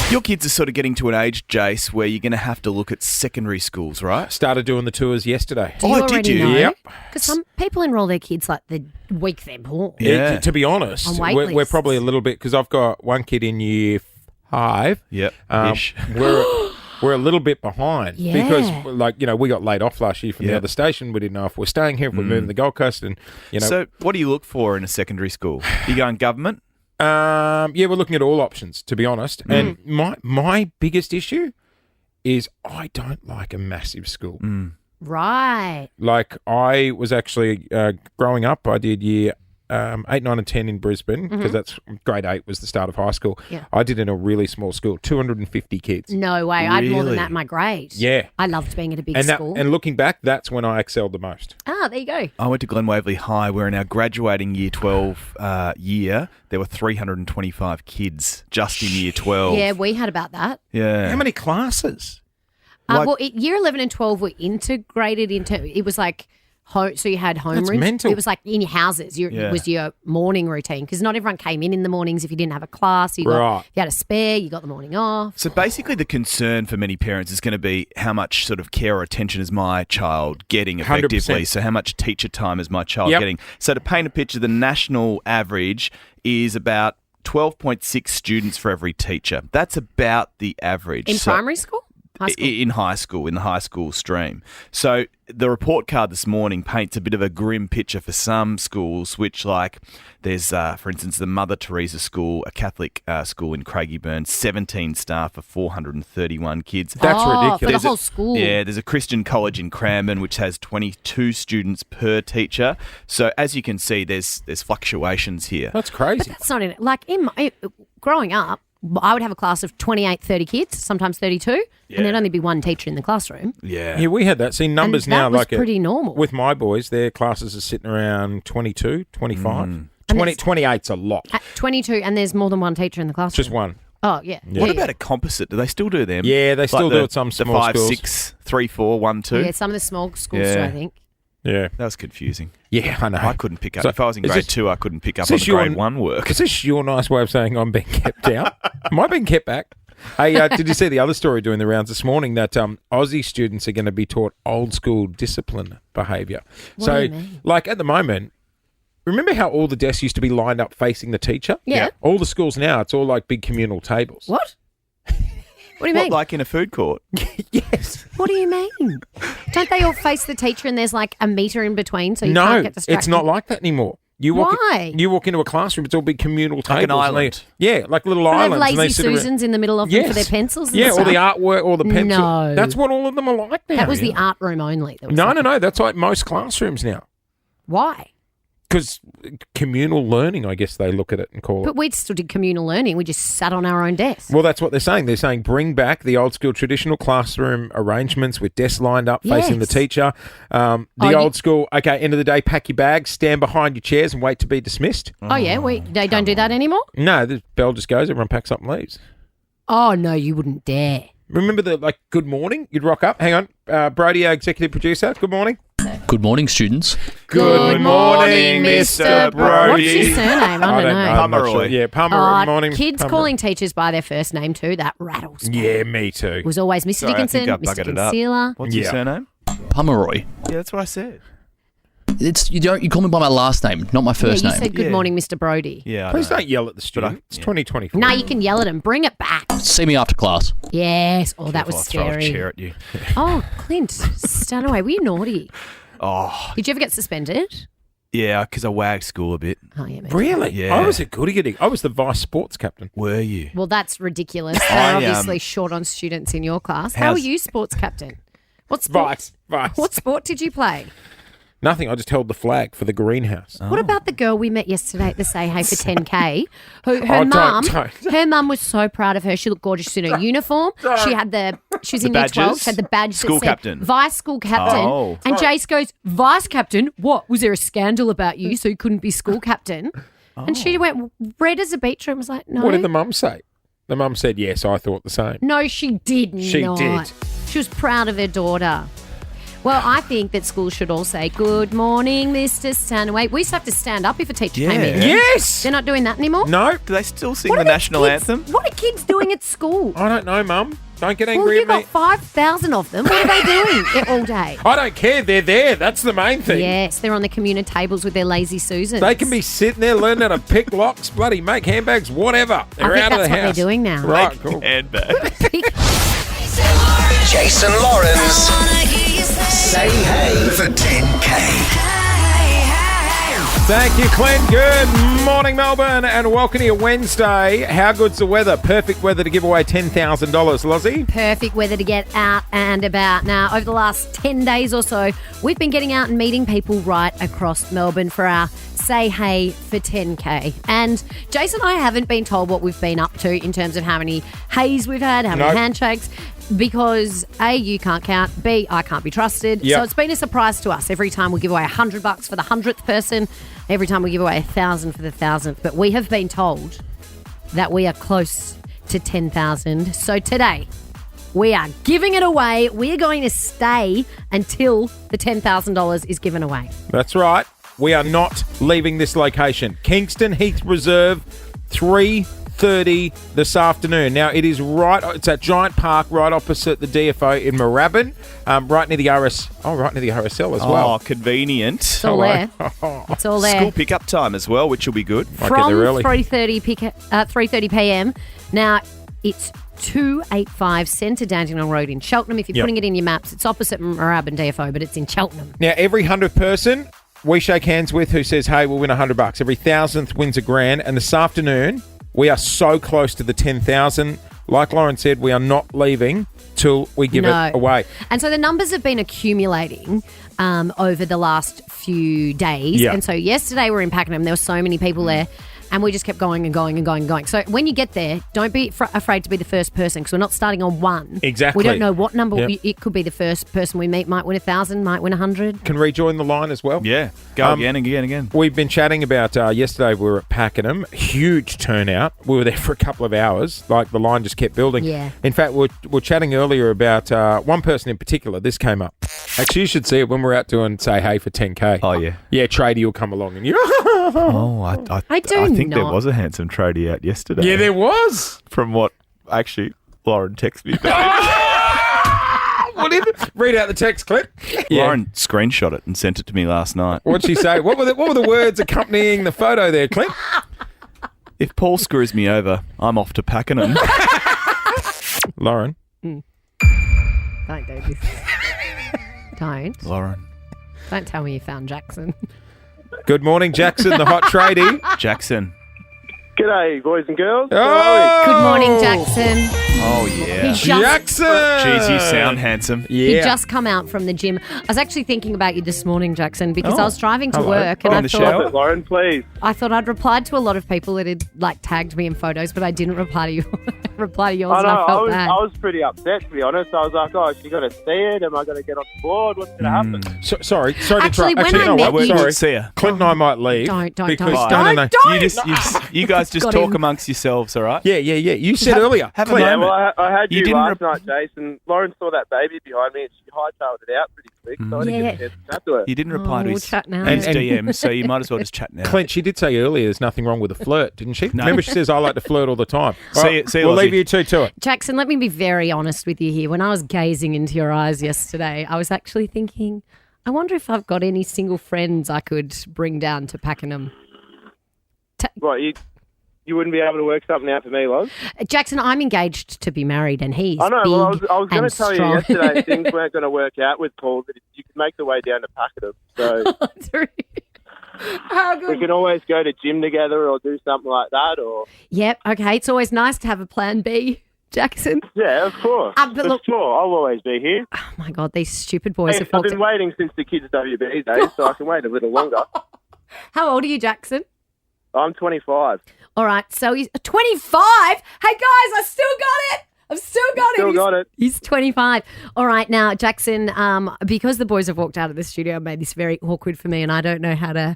Your kids are sort of getting to an age, Jace, where you're going to have to look at secondary schools, right? Started doing the tours yesterday. Do you already know? Yep. Because some people enroll their kids like the week they're born. Yeah. To be honest, On wait we're lists. probably a little bit, because I've got one kid in year 5. Yep. Ish. We're a little bit behind Yeah. because, we got laid off last year from the other station. We didn't know if we're staying here, if we're moving to the Gold Coast, and So, what do you look for in a secondary school? You going government? we're looking at all options, to be honest. And my biggest issue is I don't like a massive school. Right. Like, I was actually growing up, I did year 8, 9 and 10 in Brisbane, because that's grade 8 was the start of high school. Yeah. I did in a really small school, 250 kids. No way. I had more than Really? that in my grade. Yeah. I loved being at a big And school. and looking back, that's when I excelled the most. There you go. I went to Glen Waverley High, where in our graduating year 12 year, there were 325 kids just in year 12. Yeah, we had about that. Yeah. How many classes? Year 11 and 12 were integrated into, it was like, so you had That's homerooms. mental. It was like in your houses. It was your morning routine, because not everyone came in the mornings if you didn't have a class. You had a spare, you got the morning off. So basically the concern for many parents is going to be how much sort of care or attention is my child getting effectively. 100%. So how much teacher time is my child Yep. getting? So to paint a picture, the national average is about 12.6 students for every teacher. That's about the average. In primary school? High school? In high school, in the high school stream. So the report card this morning paints a bit of a grim picture for some schools, which there's, for instance, the Mother Teresa School, a Catholic school in Craigieburn, 17 staff for 431 kids. That's ridiculous. For the whole school. Yeah, there's a Christian college in Cranbourne which has 22 students per teacher. So as you can see, there's fluctuations here. That's crazy. But that's not in it. Like, growing up, I would have a class of 28, 30 kids, sometimes 32, and there'd only be one teacher in the classroom. Yeah, we had that. See, numbers And that now, was like pretty normal. With my boys, their classes are sitting around 22, 25. And 28's a lot. At 22, and there's more than one teacher in the classroom. Just one. Oh, yeah. What about a composite? Do they still do them? Yeah, they still do at some small the 5, schools. 6, 3, 4, 1, 2. Yeah, some of the small schools too, I think. Yeah. That was confusing. Yeah, I know. I couldn't pick up. So, if I was in is grade this- 2, I couldn't pick up is on this the grade 1 work. Is this your nice way of saying I'm being kept out? Am I being kept back? Hey, did you see the other story doing the rounds this morning that Aussie students are going to be taught old school discipline behaviour? What So, do you mean? like at the moment, remember how all the desks used to be lined up facing the teacher? Yeah. All the schools now, it's all like big communal tables. What? What do you mean? Like in a food court? Yes. What do you mean? Don't they all face the teacher and there's like a meter in between so you can't get distracted? it's not like that anymore. Why? You walk into a classroom, it's all big communal tables. Like an and island. like little They have islands. and they lazy sit around- Susans in the middle of them for their pencils and Yeah, stuff. all the artwork, all the pencils. No. That's what all of them are like now. That was yeah. the art room only. That was No, like- no, no. That's like most classrooms now. Why? Because communal learning, I guess they look at it and call it. But we still did communal learning. We just sat on our own desk. Well, that's what they're saying. They're saying bring back the old school traditional classroom arrangements with desks lined up facing the teacher. Old school, okay, end of the day, pack your bags, stand behind your chairs and wait to be dismissed. Oh, yeah? They don't do that anymore? No, the bell just goes, everyone packs up and leaves. Oh, no, you wouldn't dare. Remember the, good morning? You'd rock up. Hang on. Brody, our executive producer, good morning. Good morning, students. Good morning, Mr. Brody. What's his surname? I don't know. Pomeroy. Sure. Yeah, Pomeroy. Morning. Kids Pomeroy. calling teachers by their first name too, that rattles. Yeah, me too. It was always Mr. Dickinson, Mr. Concealer. What's your surname? Pomeroy. Yeah, that's what I said. You call me by my last name, not my first You name. said good morning, Mr. Brody. Yeah. Please don't yell at the student. It's 2024. No, you can yell at him. Bring it back. See me after class. Yes. Oh, that was I'll throw a scary. chair at you. Oh, Clint, stand away. Were you naughty? Oh. Did you ever get suspended? Yeah, because I wagged school a bit. Oh, yeah, mate. Really? Yeah. I was a goodie. I was the vice sports captain. Were you? Well, that's ridiculous. They're obviously short on students in your class. How were you sports captain? What sport? Vice. What sport did you play? Nothing. I just held the flag for the greenhouse. What about the girl we met yesterday at the Say Hey for 10K? Her mum was so proud of her. She looked gorgeous in her uniform. She was in year 12. She had the badge School that said captain. Vice School Captain. Oh. And Jace goes, Vice Captain? What? Was there a scandal about you so you couldn't be school captain? And she went red as a beetroot and was like, no. What did the mum say? The mum said, yes, I thought the same. No, she did not. She did. She was proud of her daughter. Well, I think that schools should all say, good morning, Mr. Stanaway. We used to have to stand up if a teacher came in. Yes! They're not doing that anymore? No. Do they still sing the national anthem? What are kids doing at school? I don't know, Mum. Don't get Well, angry you at me. got 5,000 of them. What are they doing all day? I don't care. They're there. That's the main thing. Yes, they're on the communal tables with their lazy Susans. They can be sitting there learning how to pick locks, bloody make handbags, whatever. They're think out of the that's what house. they're doing now. Right, cool. Handbag. Jason Lawrence. Say hey for 10K. Thank you, Clint. Good morning, Melbourne, and welcome to your Wednesday. How good's the weather? Perfect weather to give away $10,000, Lozzie. Perfect weather to get out and about. Now, over the last 10 days or so, we've been getting out and meeting people right across Melbourne for our Say Hey for 10K. And Jason and I haven't been told what we've been up to in terms of how many hays we've had, how many handshakes, because A, you can't count, B, I can't be trusted. Yep. So it's been a surprise to us. Every time we give away $100 for the 100th person, every time we give away 1,000 for the 1,000th. But we have been told that we are close to 10,000. So today, we are giving it away. We are going to stay until the $10,000 is given away. That's right. We are not leaving this location. Kingston Heath Reserve, 3:30 this afternoon. Now, it is it's at Giant Park, right opposite the DFO in Moorabbin, right near the RSL as well. Oh, convenient. It's all there. It's all there. School pickup time as well, which will be good. From 3:30 p.m. Now, it's 285 Centre Dandenong Road in Cheltenham. If you're putting it in your maps, it's opposite Moorabbin DFO, but it's in Cheltenham. Now, every 100th person we shake hands with who says, hey, we'll win $100. Every 1,000th wins $1,000. And this afternoon, we are so close to the 10,000. Like Lauren said, we are not leaving till we give it away. And so the numbers have been accumulating over the last few days. Yeah. And so yesterday we were in Pakenham. There were so many people there. And we just kept going and going and going and going. So when you get there, don't be afraid to be the first person because we're not starting on one. Exactly. We don't know what number. It could be the first person we meet might win 1,000, might win 100. Can rejoin the line as well. Yeah. Go again and again and again. We've been chatting about yesterday we were at Pakenham. Huge turnout. We were there for a couple of hours. Like the line just kept building. Yeah. In fact, we're chatting earlier about one person in particular. This came up. Actually, you should see it when we're out doing Say Hey for 10K. Oh, yeah. Yeah, tradie will come along and you... I think there was a handsome tradie out yesterday. Yeah, there was. From what actually Lauren texted me about. What did it? Read out the text, Clint. Lauren screenshot it and sent it to me last night. What'd she say? What were the words accompanying the photo there, Clint? If Paul screws me over, I'm off to Pakenham. Lauren. Don't do this. Don't. Lauren. Don't tell me you found Jackson. Good morning, Jackson, the hot tradie. Jackson. G'day, boys and girls. Good morning, Jackson. Oh, yeah. He just- Jackson! Jeez, you sound handsome. He just come out from the gym. I was actually thinking about you this morning, Jackson, because I was driving to work and I thought Lauren, please. I thought I'd replied to a lot of people that had tagged me in photos, but I didn't reply to you. reply to yours, and I felt bad. I was pretty upset, to be honest. I was like, "Oh, she got to see it. Am I going to get on board? What's going to happen?" Sorry to Actually, interrupt. when I met you- sorry. See ya. Clint and I might leave. Don't. No. You guys just Got talk him. amongst yourselves, all right? Yeah. You said earlier. Have a Clint, moment. Well, I had You you, didn't last night, Jason. Lauren saw that baby behind me and she hightailed it out pretty quick, so I didn't get a chance to chat to her. You didn't reply to we'll his chat now. DM, so you might as well just chat now. Clint, she did say earlier there's nothing wrong with a flirt, didn't she? No. Remember she says I like to flirt all the time. See you, we'll Lozzie. leave you two to it. Jackson, let me be very honest with you here. When I was gazing into your eyes yesterday, I was actually thinking, I wonder if I've got any single friends I could bring down to Pakenham. What, you wouldn't be able to work something out for me, Loz? Jackson, I'm engaged to be married, and he's I know. big Well, I was going and to tell strong. you yesterday things weren't going to work out with Paul, but you could make the way down to Pakenham. So How we can always go to gym together or do something like that. Or Yep, okay. It's always nice to have a plan B, Jackson. yeah, of course. But For look- sure, I'll always be here. Oh, my God, these stupid boys Hey, have I've walked been waiting since the kids' WB days, so I can wait a little longer. How old are you, Jackson? I'm 25. All right, so he's 25. Hey, guys, I still got it. I've still got it. Still got it. He's 25. All right, now, Jackson, because the boys have walked out of the studio and made this very awkward for me and I don't know how to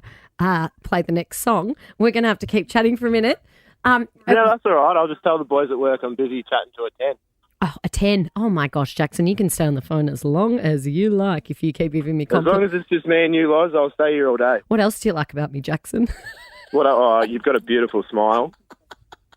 play the next song, we're going to have to keep chatting for a minute. Yeah, that's all right. I'll just tell the boys at work I'm busy chatting to a 10. Oh, a 10. Oh, my gosh, Jackson, you can stay on the phone as long as you like if you keep giving me As long compliments. as it's just me and you, Loz, I'll stay here all day. What else do you like about me, Jackson? You've got a beautiful smile.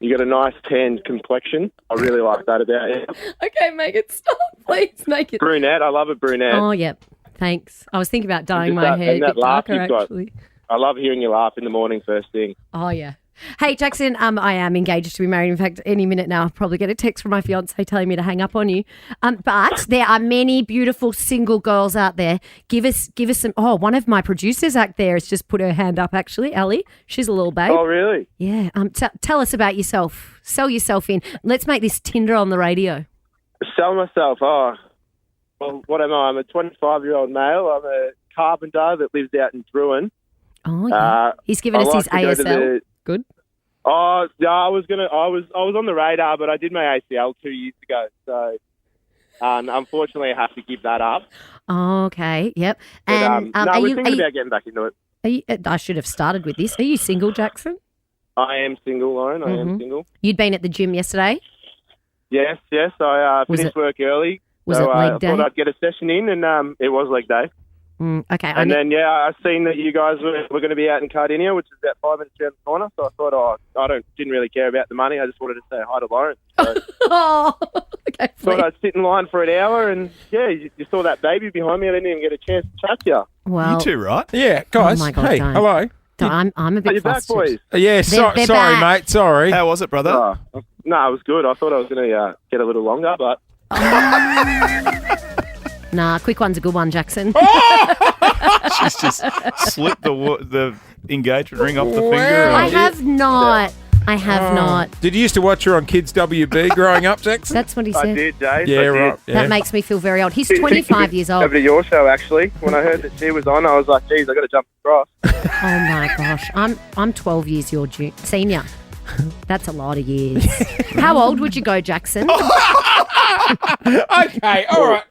You got a nice tan complexion. I really like that about you. Okay, make it stop. Please make it. Brunette. I love a brunette. Oh, yep. Thanks. I was thinking about dyeing Just my that- hair a and that bit laugh darker, you've got. actually. I love hearing you laugh in the morning first thing. Oh, yeah. Hey, Jackson, I am engaged to be married. In fact, any minute now, I'll probably get a text from my fiance telling me to hang up on you. But there are many beautiful single girls out there. Give us some. Oh, one of my producers out there has just put her hand up, actually, Ellie. She's a little babe. Oh, really? Yeah. Tell us about yourself. Sell yourself in. Let's make this Tinder on the radio. Sell myself. Oh, well, what am I? I'm a 25-year-old male. I'm a carpenter that lives out in Bruin. Oh, yeah. He's given us his ASL. Good. Oh, yeah, I was on the radar, but I did my ACL 2 years ago, so unfortunately I have to give that up. Oh, okay. Yep. But, And no, are we're you? thinking about getting back into it. I should have started with this. Are you single, Jackson? I am single, Lauren. I am single. You'd been at the gym yesterday. Yes. I finished work early. Was so it leg I day? thought I'd get a session in, and it was leg day. Okay. And then, I seen that you guys were going to be out in Cardinia, which is about 5 minutes around the corner. So I thought, didn't really care about the money. I just wanted to say hi to Lauren. So oh, okay. thought I'd sit in line for an hour, and you saw that baby behind me. I didn't even get a chance to chat to you. Well, You too, right? Yeah, guys. Oh my God, hey, don't. hello. I'm a bit Are you back, flustered. boys? Yeah, They're sorry, back. mate. Sorry. How was it, brother? No, it was good. I thought I was going to get a little longer, but Nah, quick one's a good one, Jackson. She's just slipped the engagement ring off the finger. I have not. I have not. Did you used to watch her on Kids WB growing up, Jackson? That's what he said. I did, Jase. Yeah, I did. right. Yeah. That makes me feel very old. He's 25 years old. Over to your show, actually. When I heard that she was on, I was like, geez, I got to jump across. Oh my gosh, I'm 12 years your senior. That's a lot of years. How old would you go, Jackson? Okay, all right.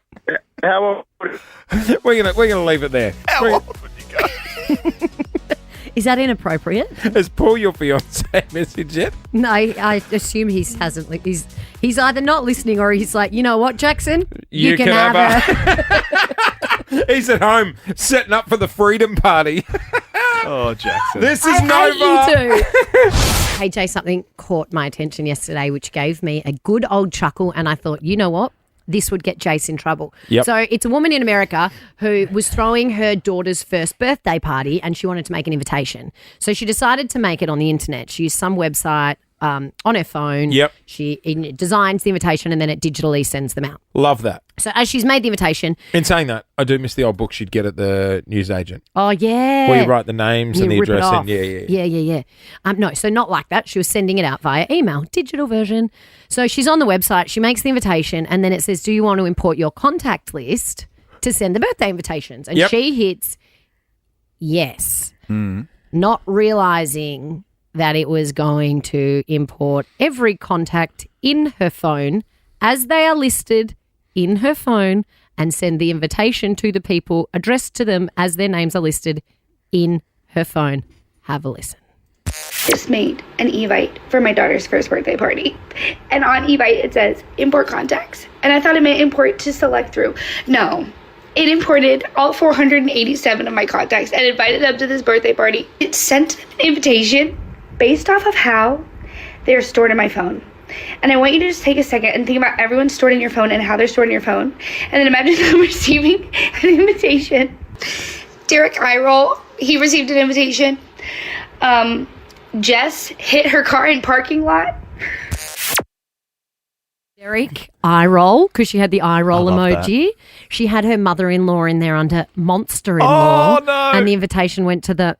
How old? We're gonna leave it there. How old would you go? Is that inappropriate? Has Paul, your fiance, messaged yet? No, I assume he hasn't. He's either not listening or he's like, you know what, Jackson, you can have her. He's at home setting up for the Freedom Party. Oh, Jackson. This is I Nova. hate you too. Hey, Jay, something caught my attention yesterday, which gave me a good old chuckle, and I thought, you know what? This would get Jase in trouble. Yep. So it's a woman in America who was throwing her daughter's first birthday party and she wanted to make an invitation. So she decided to make it on the internet. She used some website. on her phone. Yep. She designs the invitation and then it digitally sends them out. Love that. So as she's made the invitation. In saying that, I do miss the old books you'd get at the newsagent. Oh, yeah. Where you write the names and the rip it address off. in. Yeah. Yeah. No, so not like that. She was sending it out via email, digital version. So she's on the website. She makes the invitation and then it says, do you want to import your contact list to send the birthday invitations? And she hits yes, not realising that it was going to import every contact in her phone as they are listed in her phone and send the invitation to the people addressed to them as their names are listed in her phone. Have a listen. Just made an Evite for my daughter's first birthday party. And on Evite it says import contacts. And I thought it meant import to select through. No. It imported all 487 of my contacts and invited them to this birthday party. It sent them an invitation based off of how they're stored in my phone. And I want you to just take a second and think about everyone stored in your phone and how they're stored in your phone. And then imagine them receiving an invitation. Derek Eyeroll, he received an invitation. Jess hit her car in parking lot. Derek, eye roll, because she had the eye roll emoji. that. She had her mother-in-law in there under monster-in-law. Oh, no. And the invitation went to the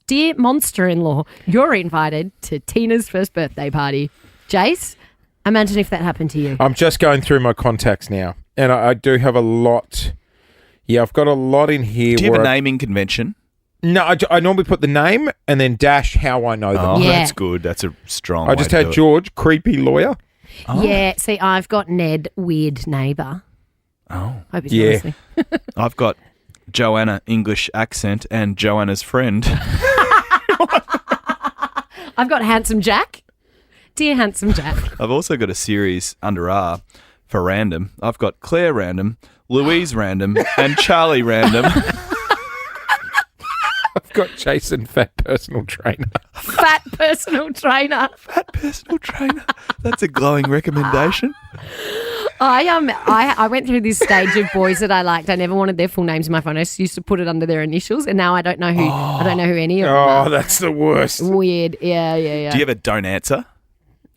dear monster-in-law. You're invited to Tina's first birthday party. Jase, imagine if that happened to you. I'm just going through my contacts now, and I do have a lot. Yeah, I've got a lot in here. Do you have a naming convention? No, I normally put the name and then dash how I know them. Oh, that's good. That's a strong I just way to had do it. George, creepy lawyer. Yeah, see, I've got Ned, weird neighbour. Oh. Hope he's not listening. I've got Joanna, English accent, and Joanna's friend. I've got Handsome Jack. Dear Handsome Jack. I've also got a series under R for random. I've got Claire Random, Louise Random, and Charlie Random. I've got Jason, fat personal trainer. Fat personal trainer. Fat personal trainer. That's a glowing recommendation. I went through this stage of boys that I liked. I never wanted their full names in my phone. I just used to put it under their initials, and now I don't know who. I don't know who any of them are. Oh, that's the worst. Weird. Yeah. Do you have a don't answer?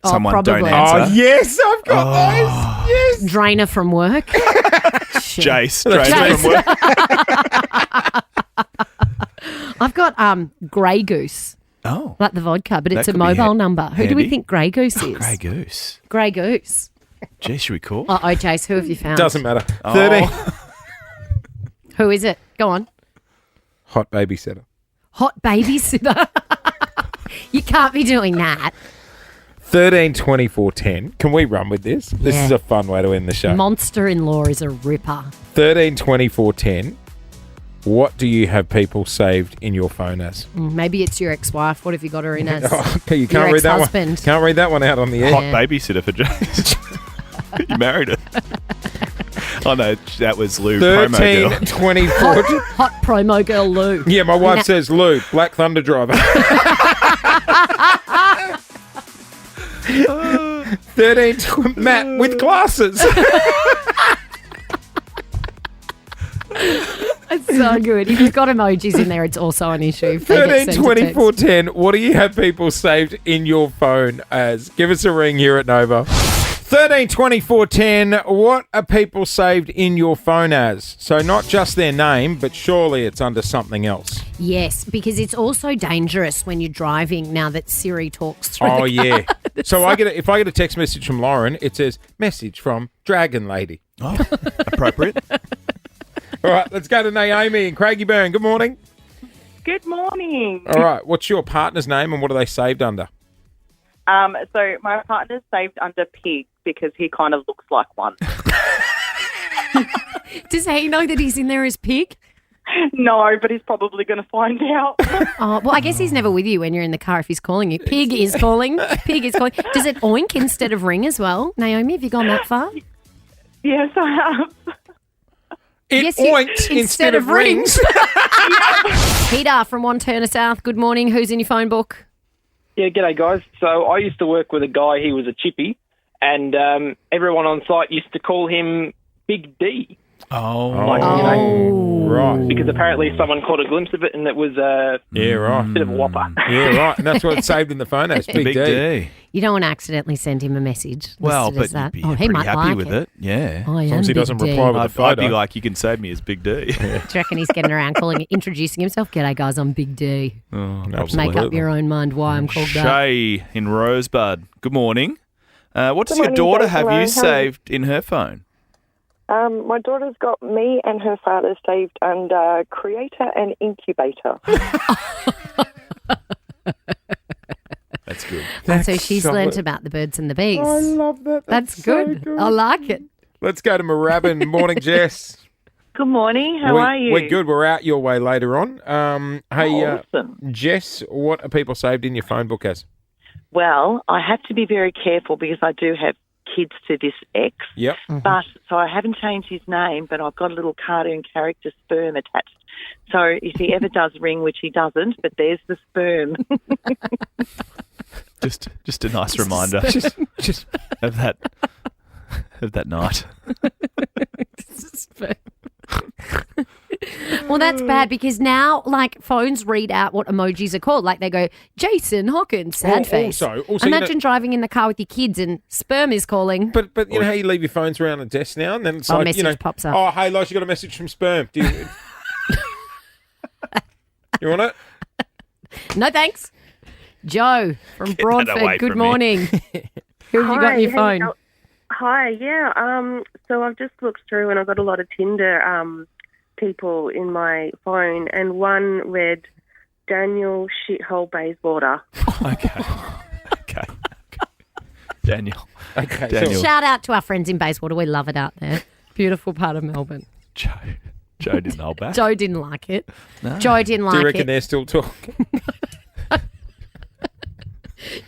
Oh, Someone probably. don't answer. Oh, yes, I've got those. Yes. Drainer from work. Jace, drainer from work. I've got Grey Goose. Oh. Like the vodka, but That it's a could be mobile number. Who do we handy. think Grey Goose is? Grey Goose. Grey Goose. Gee, should we call? Oh, Jace, who have you found? Doesn't matter. Oh. 13. Who is it? Go on. Hot babysitter. Hot babysitter. You can't be doing that. 13, 24, 10. Can we run with this? This Yeah. is a fun way to end the show. Monster-in-law is a ripper. 13, 24, 10. What do you have people saved in your phone as? Maybe it's your ex-wife. What have you got her in as? Okay, you Your can't read that one. ex-husband. Can't read that one out on the air. Hot babysitter for Jace. You married her. Oh, no, that was Lou, promo 13, girl. 24. Hot promo girl Lou. Yeah, my wife Now- says Lou, Black Thunder driver. 13, Matt with glasses. It's so good. If you've got emojis in there, it's also an issue. If they get 13, sent to 24, text. 10. What do you have people saved in your phone as? Give us a ring here at Nova. 13, 24, 10. What are people saved in your phone as? So not just their name, but surely it's under something else. Yes, because it's also dangerous when you're driving now that Siri talks through Oh, the yeah. car. So if I get a text message from Lauren, it says, message from Dragon Lady. Oh, appropriate. All right, let's go to Naomi and Craigieburn. Good morning. Good morning. All right, what's your partner's name and what are they saved under? So my partner's saved under Pig because he kind of looks like one. Does he know that he's in there as Pig? No, but he's probably going to find out. Oh, well, I guess he's never with you when you're in the car if he's calling you. Pig is calling. Pig is calling. Does it oink instead of ring as well? Naomi, have you gone that far? Yes, I have. It oinks instead of rings. Peter from One Turner South, good morning. Who's in your phone book? Yeah, g'day guys. So I used to work with a guy, he was a chippy, and everyone on site used to call him Big D. Right. Because apparently someone caught a glimpse of it and it was a bit of a whopper. Yeah, right. And that's what it's saved in the phone as. Big D. You don't want to accidentally send him a message. Well, listed as but that. you'd be he pretty might happy like with it. Yeah. I As long am as he Big doesn't D. reply with a photo. I'd be like, you can save me as Big D. Do you reckon he's getting around introducing himself? G'day, guys, I'm Big D. Absolutely. Make up your own mind why I'm called that. Shay in Rosebud. Good morning. What does Good your morning, daughter Jason. have How are you you? saved in her phone? My daughter's got me and her father saved under creator and incubator. That's good. So she's learnt about the birds and the bees. I love that. That's good. I like it. Let's go to Moorabbin. Morning, Jess. Good morning. How are you? We're good. We're out your way later on. Hey, Awesome. Jess, what are people saved in your phone book as? Well, I have to be very careful because I do have kids to this ex. Yep. But so I haven't changed his name, but I've got a little cartoon character Sperm attached. So if he ever does ring, which he doesn't, but there's the sperm. Just a nice reminder just of that night. Well, that's bad because now, phones read out what emojis are called. Like they go, Jason Hawkins, sad face. Also, imagine driving in the car with your kids and sperm is calling. But you know how you leave your phones around the desk now, and then it's message pops up. Oh, hey, Lois, you got a message from Sperm. Do you? You want it? No, thanks. Joe from Broadford, good morning. Who have you got on your phone? Hi, yeah. So I've just looked through and I've got a lot of Tinder people in my phone, and one read Daniel Shithole Bayswater. Okay. Daniel. Okay. Daniel. Shout out to our friends in Bayswater. We love it out there. Beautiful part of Melbourne. Joe didn't hold back. Joe didn't like it. No. Joe didn't like it. Do you reckon they're still talking?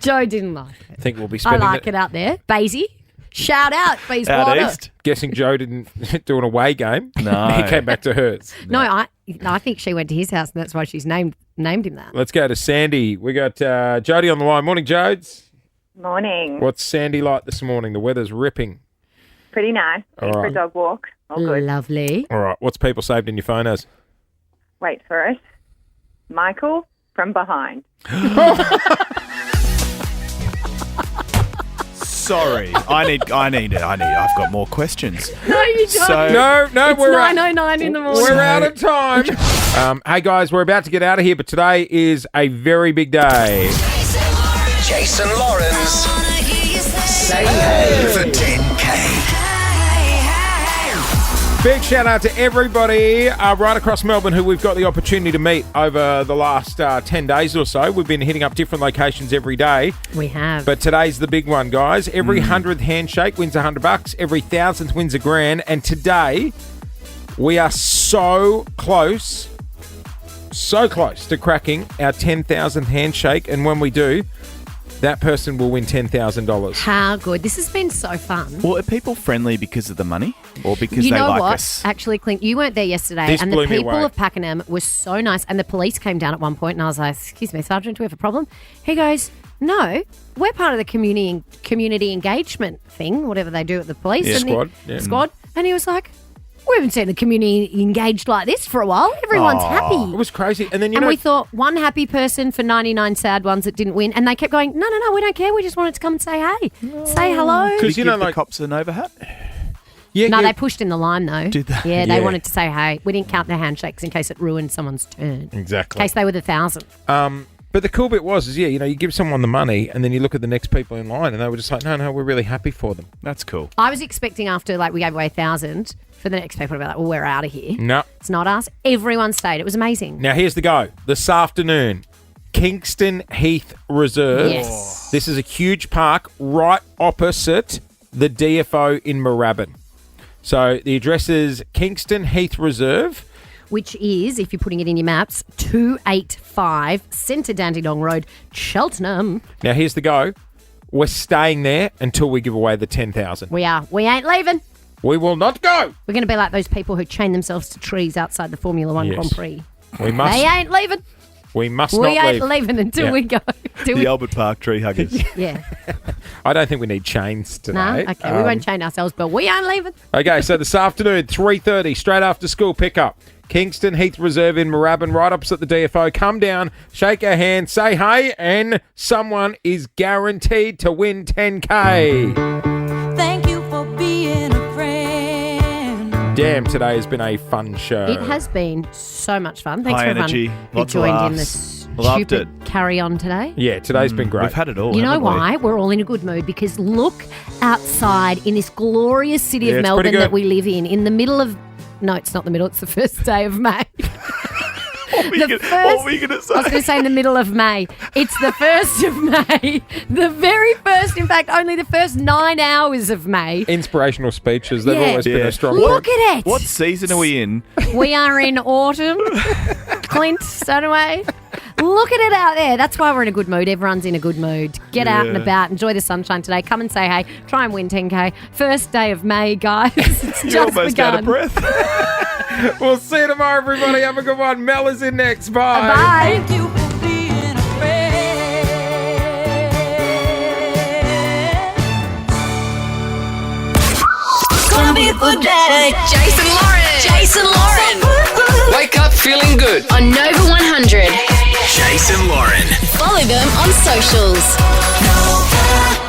Joe didn't like it. I think we'll be I spending like it out there. Basie. Shout out, Bayswater. Out east. Guessing Joe didn't do an away game. No. He came back to hers. No, I think she went to his house and that's why she's named him that. Let's go to Sandy. We got Jody on the line. Morning, Jodes. Morning. What's Sandy like this morning? The weather's ripping. Pretty nice. All For right. a dog walk. All good. Lovely. All right. What's people saved in your phone as? Wait for it. Michael from behind. Sorry, I've got more questions. No, you don't. So- No, it's we're 9:09 in the morning. We're out of time. Hey, guys, we're about to get out of here, but today is a very big day. Jason Lawrence. Say hey for 10K. Big shout out to everybody right across Melbourne who we've got the opportunity to meet over the last 10 days or so. We've been hitting up different locations every day. We have. But today's the big one, guys. Every 100th handshake wins $100. Every 1,000th wins $1,000. And today, we are so close to cracking our 10,000th handshake. And when we do, that person will win $10,000. How good. This has been so fun. Well, are people friendly because of the money or because You they know like what? us? Actually, Clint, you weren't there yesterday, This and blew the me people away. of Pakenham were so nice, and the police came down at one point, and I was like, "Excuse me, Sergeant, do we have a problem?" He goes, "No, we're part of the community engagement thing, whatever they do at the police Squad. Yeah. squad." And he was like, "We haven't seen the community engaged like this for a while. Everyone's happy." It was crazy. And then, we thought one happy person for 99 sad ones that didn't win, and they kept going, no, we don't care. We just wanted to come and say hey, say hello. Because you know, the cops an overhat. No, they pushed in the line though. Did they? Yeah, they Yeah. wanted to say hey. We didn't count their handshakes in case it ruined someone's turn. Exactly. In case they were the 1,000th. But the cool bit was, you give someone the money and then you look at the next people in line and they were just like, no, we're really happy for them. That's cool. I was expecting after we gave away 1,000 for the next people to be like, well, we're out of here. No. It's not us. Everyone stayed. It was amazing. Now, here's the go. This afternoon, Kingston Heath Reserve. Yes. This is a huge park right opposite the DFO in Moorabbin. So the address is Kingston Heath Reserve. Which is, if you're putting it in your maps, 285 Centre Dandenong Road, Cheltenham. Now, here's the go. We're staying there until we give away the 10,000. We are. We ain't leaving. We will not go. We're going to be like those people who chain themselves to trees outside the Formula One Yes. Grand Prix. We must. They ain't leaving. We must not We ain't leave. leaving until we go. The Albert Park tree huggers. Yeah. I don't think we need chains today. No? Okay, we won't chain ourselves, but we ain't leaving. Okay, so this afternoon, 3:30, straight after school pickup. Kingston Heath Reserve in Moorabbin, right opposite the DFO. Come down, shake our hand, say hey, and someone is guaranteed to win 10K. Thank you for being a friend. Damn, today has been a fun show. It has been so much fun. Thanks High for energy, everyone who lots of joined in laughs. this Loved stupid it. carry-on today. Yeah, today's been great. We've had it all. You know haven't we? why? We're all in a good mood because look outside in this glorious city Yeah, of it's pretty Melbourne good. that we live in the middle of... No, it's not the middle. It's the first day of May. What were you going to say? I was going to say in the middle of May. It's the 1st of May. The very first, in fact, only the first 9 hours of May. Inspirational speeches, they've Yeah. always been a strong Look point. at it. What season are we in? We are in autumn. Clint, Stonaway. Look at it out there. That's why we're in a good mood. Everyone's in a good mood. Get out and Yeah. about. Enjoy the sunshine today. Come and say hey. Try and win 10K. First day of May, guys. It's You're just almost begun. out of breath. We'll see you tomorrow, everybody. Have a good one. Mel is in next. Bye. Bye. Thank you for being a friend. Gonna be a good day. Jason Lauren. Jason Lauren. Wake up feeling good. On Nova 100. Jase and Lauren. Follow them on socials. Nova.